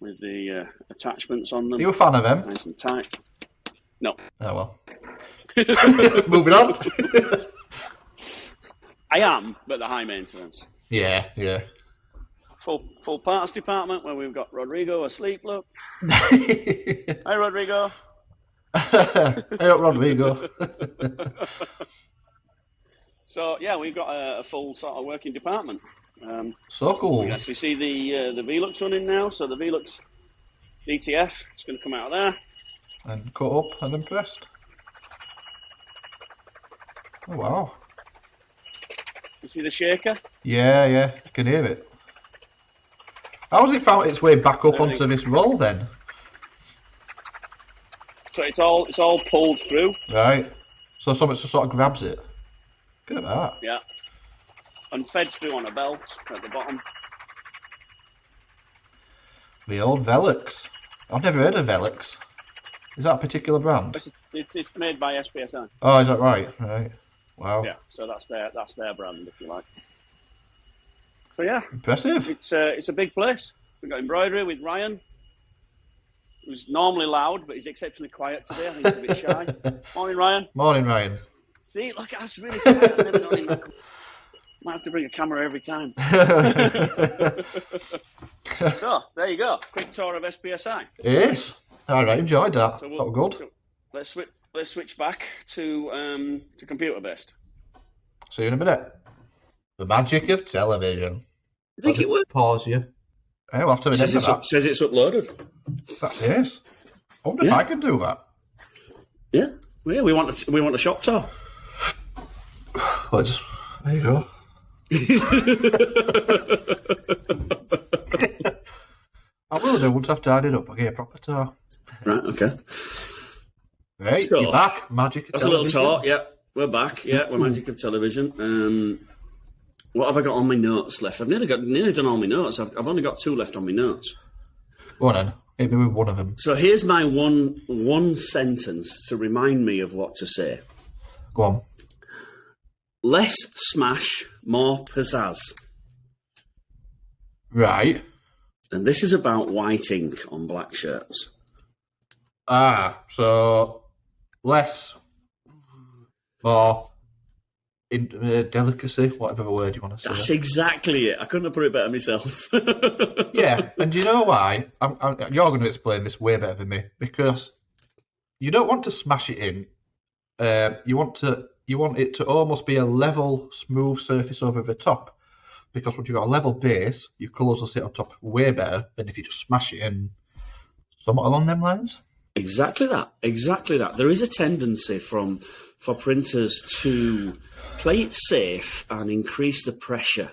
[SPEAKER 2] with the attachments on them.
[SPEAKER 3] Are you a fan of them?
[SPEAKER 2] Nice and tight. No.
[SPEAKER 3] Oh, well. Moving on.
[SPEAKER 2] I am, but the high maintenance.
[SPEAKER 3] Yeah.
[SPEAKER 2] Full parts department where we've got Rodrigo asleep. Look. Hi, Rodrigo.
[SPEAKER 3] Hey up, Rodrigo.
[SPEAKER 2] So yeah, we've got a full sort of working department.
[SPEAKER 3] So cool.
[SPEAKER 2] You can actually see the Velux running now. So the Velux DTF is going to come out of there.
[SPEAKER 3] And cut up and then pressed. Oh wow.
[SPEAKER 2] You see the shaker?
[SPEAKER 3] Yeah, I can hear it. How has it found its way back up onto this roll then?
[SPEAKER 2] So it's all pulled through.
[SPEAKER 3] Right. So something just sort of grabs it. Look at that.
[SPEAKER 2] Yeah. And fed through on a belt at the bottom.
[SPEAKER 3] The old Velux. I've never heard of Velux. Is that a particular brand?
[SPEAKER 2] It's made by SPSI.
[SPEAKER 3] Oh, is that right? Right. Wow.
[SPEAKER 2] Yeah. So that's their brand, if you like. So yeah,
[SPEAKER 3] Impressive.
[SPEAKER 2] it's a big place. We've got embroidery with Ryan, who's normally loud, but he's exceptionally quiet today. I think he's a bit shy. Morning, Ryan.
[SPEAKER 3] Morning, Ryan.
[SPEAKER 2] See, look at us, really quiet. I've never known him that. Might have to bring a camera every time. So there you go. Quick tour of SPSI.
[SPEAKER 3] Yes. All right. Enjoyed that.
[SPEAKER 2] So
[SPEAKER 3] That was good.
[SPEAKER 2] So let's switch back to computer based.
[SPEAKER 3] See you in a minute. The magic of television.
[SPEAKER 2] I think it would.
[SPEAKER 3] Pause you. Hey, we'll have to
[SPEAKER 2] Says
[SPEAKER 3] remember that.
[SPEAKER 2] says it's uploaded.
[SPEAKER 3] That's it. I wonder if I can do that.
[SPEAKER 2] Yeah. Well, yeah, we want a shop tour.
[SPEAKER 3] Well, there you go. I will do once I've tidied up. I'll get a proper tour.
[SPEAKER 2] Right. Okay.
[SPEAKER 3] Right,
[SPEAKER 2] So,
[SPEAKER 3] you're back. Magic of
[SPEAKER 2] That's
[SPEAKER 3] television.
[SPEAKER 2] a little tour. Yeah, we're back. Yeah, we're Magic of Television. What have I got on my notes left? I've nearly done all my notes. I've only got 2 left on my notes.
[SPEAKER 3] Go on then. Hit me with one of them.
[SPEAKER 2] So here's my one sentence to remind me of what to say.
[SPEAKER 3] Go on.
[SPEAKER 2] Less smash, more pizzazz.
[SPEAKER 3] Right.
[SPEAKER 2] And this is about white ink on black shirts.
[SPEAKER 3] So less, more delicacy, whatever word you want to say.
[SPEAKER 2] That's exactly it. I couldn't have put it better myself.
[SPEAKER 3] Yeah, and do you know why? You're going to explain this way better than me, because you don't want to smash it in. You want it to almost be a level, smooth surface over the top, because once you've got a level base, your colours will sit on top way better than if you just smash it in. Somewhat along them lines.
[SPEAKER 2] Exactly that. There is a tendency for printers to play it safe and increase the pressure.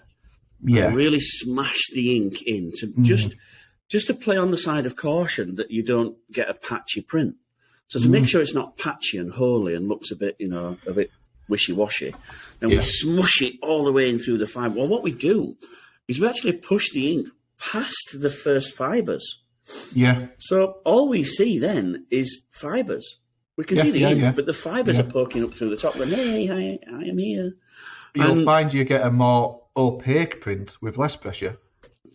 [SPEAKER 3] Yeah.
[SPEAKER 2] And really smash the ink in to just to play on the side of caution that you don't get a patchy print. So to make sure it's not patchy and holy and looks a bit wishy-washy, then we smush it all the way in through the fibre. Well, what we do is we actually push the ink past the first fibres.
[SPEAKER 3] Yeah.
[SPEAKER 2] So all we see then is fibres. We can see the ink, but the fibres are poking up through the top. Going, hey, I am here.
[SPEAKER 3] You'll find you get a more opaque print with less pressure.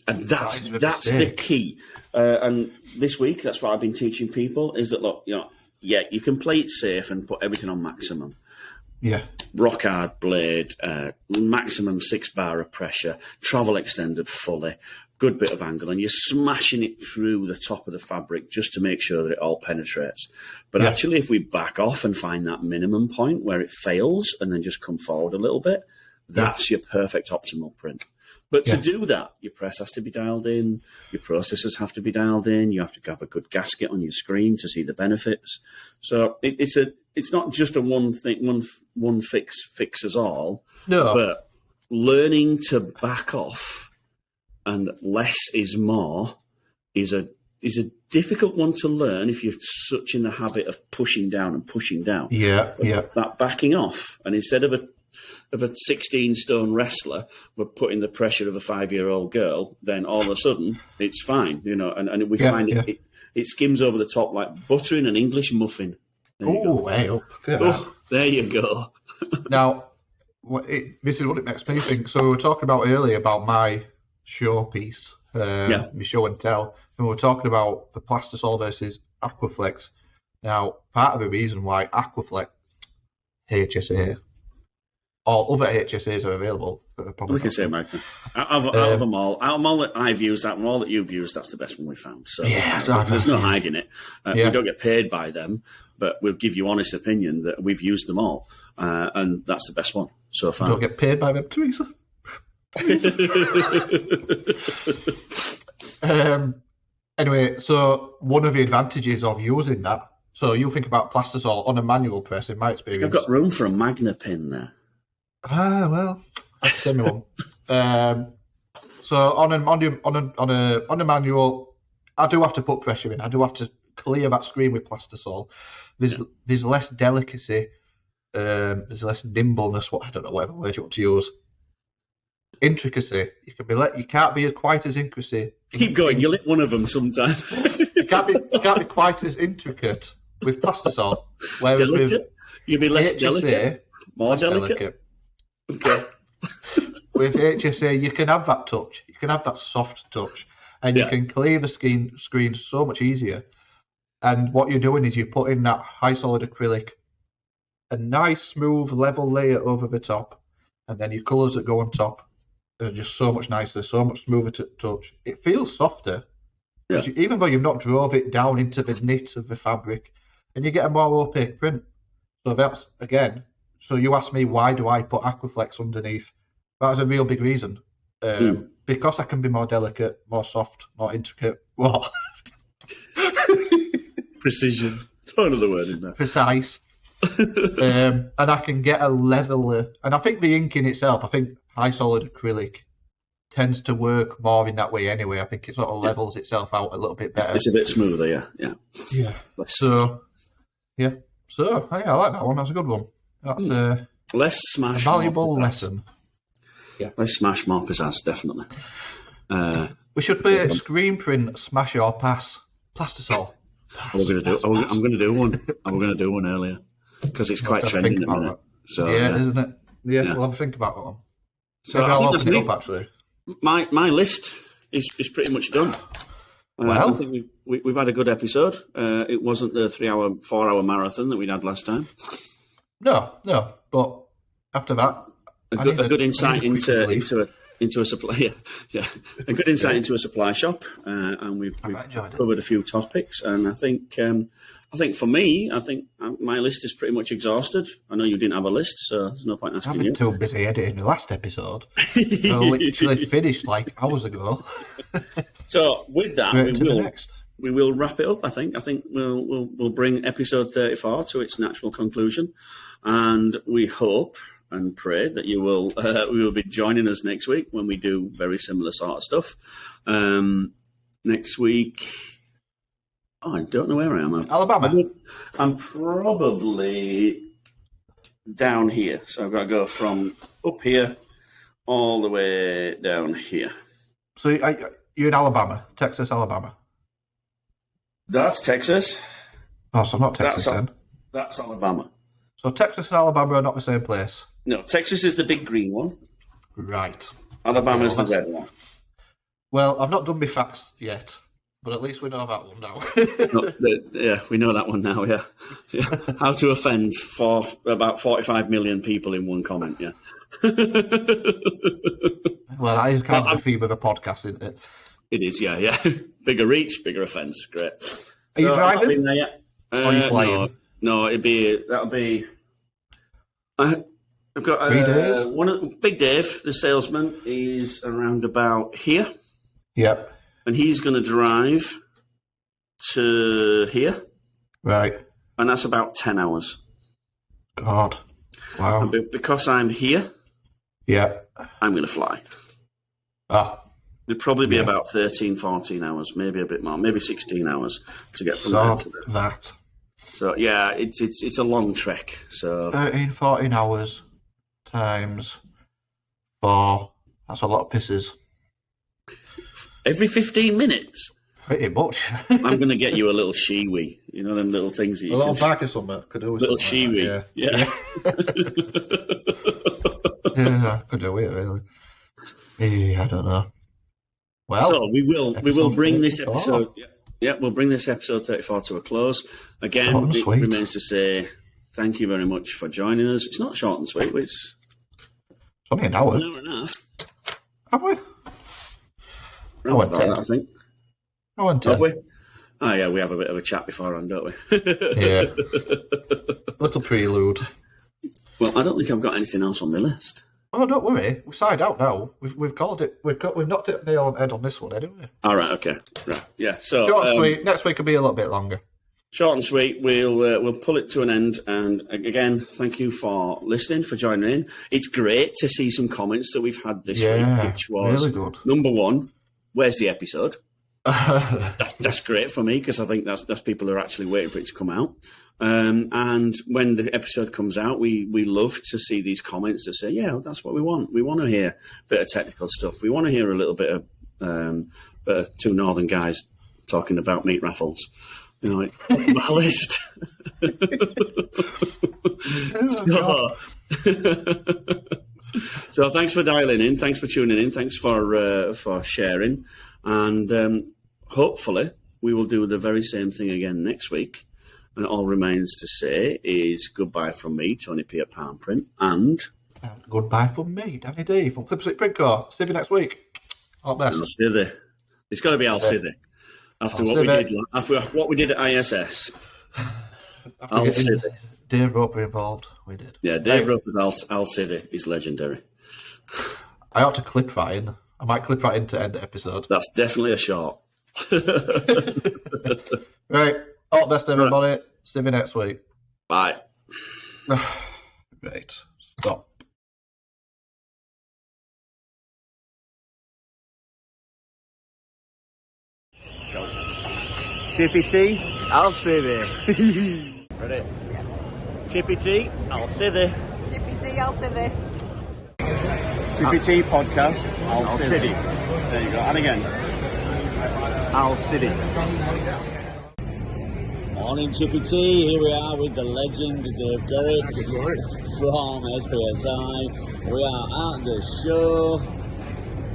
[SPEAKER 2] And that's the key. And this week, that's what I've been teaching people, is that, look, you can play it safe and put everything on maximum.
[SPEAKER 3] Yeah.
[SPEAKER 2] Rock hard blade, maximum 6 bar of pressure, travel extended fully, good bit of angle, and you're smashing it through the top of the fabric just to make sure that it all penetrates. But actually, if we back off and find that minimum point where it fails and then just come forward a little bit, that's your perfect optimal print. But to do that, your press has to be dialed in, your processors have to be dialed in, you have to have a good gasket on your screen to see the benefits. So it's not just a one fixes all. No. But learning to back off and less is more is a difficult one to learn if you're such in the habit of pushing down and pushing down.
[SPEAKER 3] Yeah,
[SPEAKER 2] That backing off, and instead of a 16-stone wrestler, we're putting the pressure of a 5-year-old girl, then all of a sudden it's fine, and we find it skims over the top like butter in an English muffin.
[SPEAKER 3] Oh, way up.
[SPEAKER 2] There you go.
[SPEAKER 3] Now, this is what it makes me think. So we were talking about earlier about my showpiece, my show and tell, and we were talking about the Plastisol versus Aquaflex. Now, part of the reason why Aquaflex HSA. All other HSAs are available.
[SPEAKER 2] We can say Magna. Out of them all that I've used, out of all that you've used, that's the best one we found. So there's no hiding it. We don't get paid by them, but we'll give you honest opinion that we've used them all, and that's the best one so far.
[SPEAKER 3] Don't get paid by them, Teresa. Anyway, so one of the advantages of using that, so you think about plastisol on a manual press, in my experience.
[SPEAKER 2] I've got room for a Magna pin there.
[SPEAKER 3] Well, I'd send me one. So on a manual, I do have to put pressure in. I do have to clear that screen with plastisol. There's less delicacy. There's less nimbleness. Whatever word you want to use. Intricacy. You can't be quite as intricacy.
[SPEAKER 2] Keep going. You'll hit one of them sometime.
[SPEAKER 3] you can't be quite as intricate with plastisol. Whereas
[SPEAKER 2] delicate? You'll be less
[SPEAKER 3] HSA,
[SPEAKER 2] delicate. More delicate. Okay.
[SPEAKER 3] With HSA, you can have that touch. You can have that soft touch, and you can clear the screen so much easier. And what you're doing is you're putting that high solid acrylic, a nice smooth level layer over the top, and then your colours that go on top are just so much nicer, so much smoother to touch. It feels softer, even though you've not drove it down into the knit of the fabric, and you get a more opaque print. So that's, again, so you asked me, why do I put Aquaflex underneath? That's a real big reason. Because I can be more delicate, more soft, more intricate. What?
[SPEAKER 2] Precision. Throw another word in there.
[SPEAKER 3] Precise. And I can get a leveler. And I think the ink in itself, I think high solid acrylic tends to work more in that way anyway. I think it sort of levels itself out a little bit better.
[SPEAKER 2] It's a bit smoother, yeah.
[SPEAKER 3] So I like that one. That's a good one. That's
[SPEAKER 2] less smash.
[SPEAKER 3] A valuable lesson.
[SPEAKER 2] Yeah. Less smash, more pizzazz, definitely.
[SPEAKER 3] We should play a screen print, smash or pass. Plastisol.
[SPEAKER 2] I'm going to do one. I'm going to do one earlier because it's quite trending at the minute. So,
[SPEAKER 3] isn't it? Yeah, we'll have a think about that one.
[SPEAKER 2] So
[SPEAKER 3] I'll open it up, actually.
[SPEAKER 2] My list is pretty much done. I think we've had a good episode. It wasn't the 4-hour marathon that we'd had last time.
[SPEAKER 3] No. But after that,
[SPEAKER 2] a good insight into a supply. Yeah, a good insight into a supply shop, and we've covered a few topics. And I think for me, my list is pretty much exhausted. I know you didn't have a list, so there's no point asking you.
[SPEAKER 3] I've been too busy editing the last episode. I literally finished like hours ago.
[SPEAKER 2] So with that, we will wrap it up. I think we'll bring episode 34 to its natural conclusion, and we hope and pray that you will be joining us next week when we do very similar sort of stuff. Next week, I don't know where I am.
[SPEAKER 3] Alabama.
[SPEAKER 2] I'm probably down here, so I've got to go from up here all the way down here.
[SPEAKER 3] So you're in Alabama, Texas, Alabama.
[SPEAKER 2] That's Texas.
[SPEAKER 3] Oh, so not Texas then.
[SPEAKER 2] That's Alabama.
[SPEAKER 3] So Texas and Alabama are not the same place.
[SPEAKER 2] No, Texas is the big green one.
[SPEAKER 3] Right.
[SPEAKER 2] Alabama's the red one.
[SPEAKER 3] Well, I've not done my facts yet, but at least we know that one now.
[SPEAKER 2] We know that one now, yeah. How to offend for about 45 million people in one comment, yeah.
[SPEAKER 3] Well, that is kind of the theme of a podcast, isn't it?
[SPEAKER 2] It is, yeah. Bigger reach, bigger offence. Great.
[SPEAKER 3] Are you driving?
[SPEAKER 2] Been there yet.
[SPEAKER 3] Or are you flying?
[SPEAKER 2] No, that'll be... I've got
[SPEAKER 3] 3 days.
[SPEAKER 2] Big Dave, the salesman, is around about here.
[SPEAKER 3] Yep.
[SPEAKER 2] And he's going to drive to here.
[SPEAKER 3] Right.
[SPEAKER 2] And that's about 10 hours.
[SPEAKER 3] God. Wow.
[SPEAKER 2] And because I'm here, I'm going to fly. It'll probably be about 13, 14 hours, maybe a bit more, maybe 16 hours to get from there to there.
[SPEAKER 3] That.
[SPEAKER 2] So, yeah, it's a long trek. So
[SPEAKER 3] 13, 14 hours times 4. That's a lot of pisses.
[SPEAKER 2] Every 15 minutes?
[SPEAKER 3] Pretty much.
[SPEAKER 2] I'm going to get you a little shiwi. You know them little things that you
[SPEAKER 3] little bag or something. Could do with
[SPEAKER 2] little shiwi.
[SPEAKER 3] Like
[SPEAKER 2] yeah.
[SPEAKER 3] Yeah, could do it, really. I don't know. Well,
[SPEAKER 2] so we will bring this episode. Yeah, we'll bring this episode 34 to a close. Again, it remains to say thank you very much for joining us. It's not short and sweet. It's
[SPEAKER 3] only an hour.
[SPEAKER 2] An hour and a half.
[SPEAKER 3] Have we?
[SPEAKER 2] I went 10. I think.
[SPEAKER 3] I went 10.
[SPEAKER 2] Have we? Oh, yeah, we have a bit of a chat beforehand, don't we?
[SPEAKER 3] Yeah. Little prelude.
[SPEAKER 2] Well, I don't think I've got anything else on my list.
[SPEAKER 3] Oh, don't worry. We've signed out now. We've called it. We've knocked it nail on the head on this one anyway.
[SPEAKER 2] All right. Okay. Right. Yeah. So
[SPEAKER 3] short and sweet. Next week will be a little bit longer.
[SPEAKER 2] Short and sweet. We'll pull it to an end. And again, thank you for listening, for joining in. It's great to see some comments that we've had this week, which was
[SPEAKER 3] really good.
[SPEAKER 2] Number one. Where's the episode? That's great for me because I think that's people who are actually waiting for it to come out. And when the episode comes out, we love to see these comments that say, yeah, that's what we want. We want to hear a bit of technical stuff. We want to hear a little bit of two northern guys talking about meat raffles. You know, like, my list. So thanks for dialing in. Thanks for tuning in. Thanks for sharing. And hopefully we will do the very same thing again next week. And all remains to say is goodbye from me, Tony P at Palm Print, and
[SPEAKER 3] goodbye from me, Danny D from Flipside Printcore. See you next week. All the best.
[SPEAKER 2] Alcide. It's got to be Alcide. After what we did at ISS. Alcide.
[SPEAKER 3] Dave Roper involved. We did.
[SPEAKER 2] Yeah, Dave Roper's Alcide is legendary.
[SPEAKER 3] I ought to clip that in. I might clip that in to end the episode.
[SPEAKER 2] That's definitely a short.
[SPEAKER 3] Right. All the best, everybody. Right. See you next week.
[SPEAKER 2] Bye.
[SPEAKER 3] Right. Stop.
[SPEAKER 2] Chippy Tea,
[SPEAKER 4] I'll sit there.
[SPEAKER 2] Ready? Chippy Tea, I'll sit there.
[SPEAKER 5] Chippy Tea, I'll sit there.
[SPEAKER 2] Chippy Tea podcast, I'll sit there. There you go. And again. I'll sit it.
[SPEAKER 4] Morning, Chippy Tea. Here we are with the legend Dave Garrett from SPSI. We are at the show,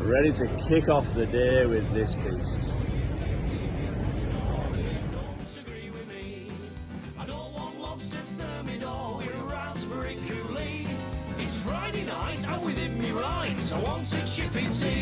[SPEAKER 4] ready to kick off the day with this beast.
[SPEAKER 1] Friday night, I'm within me rights. I want a Chippy Tea.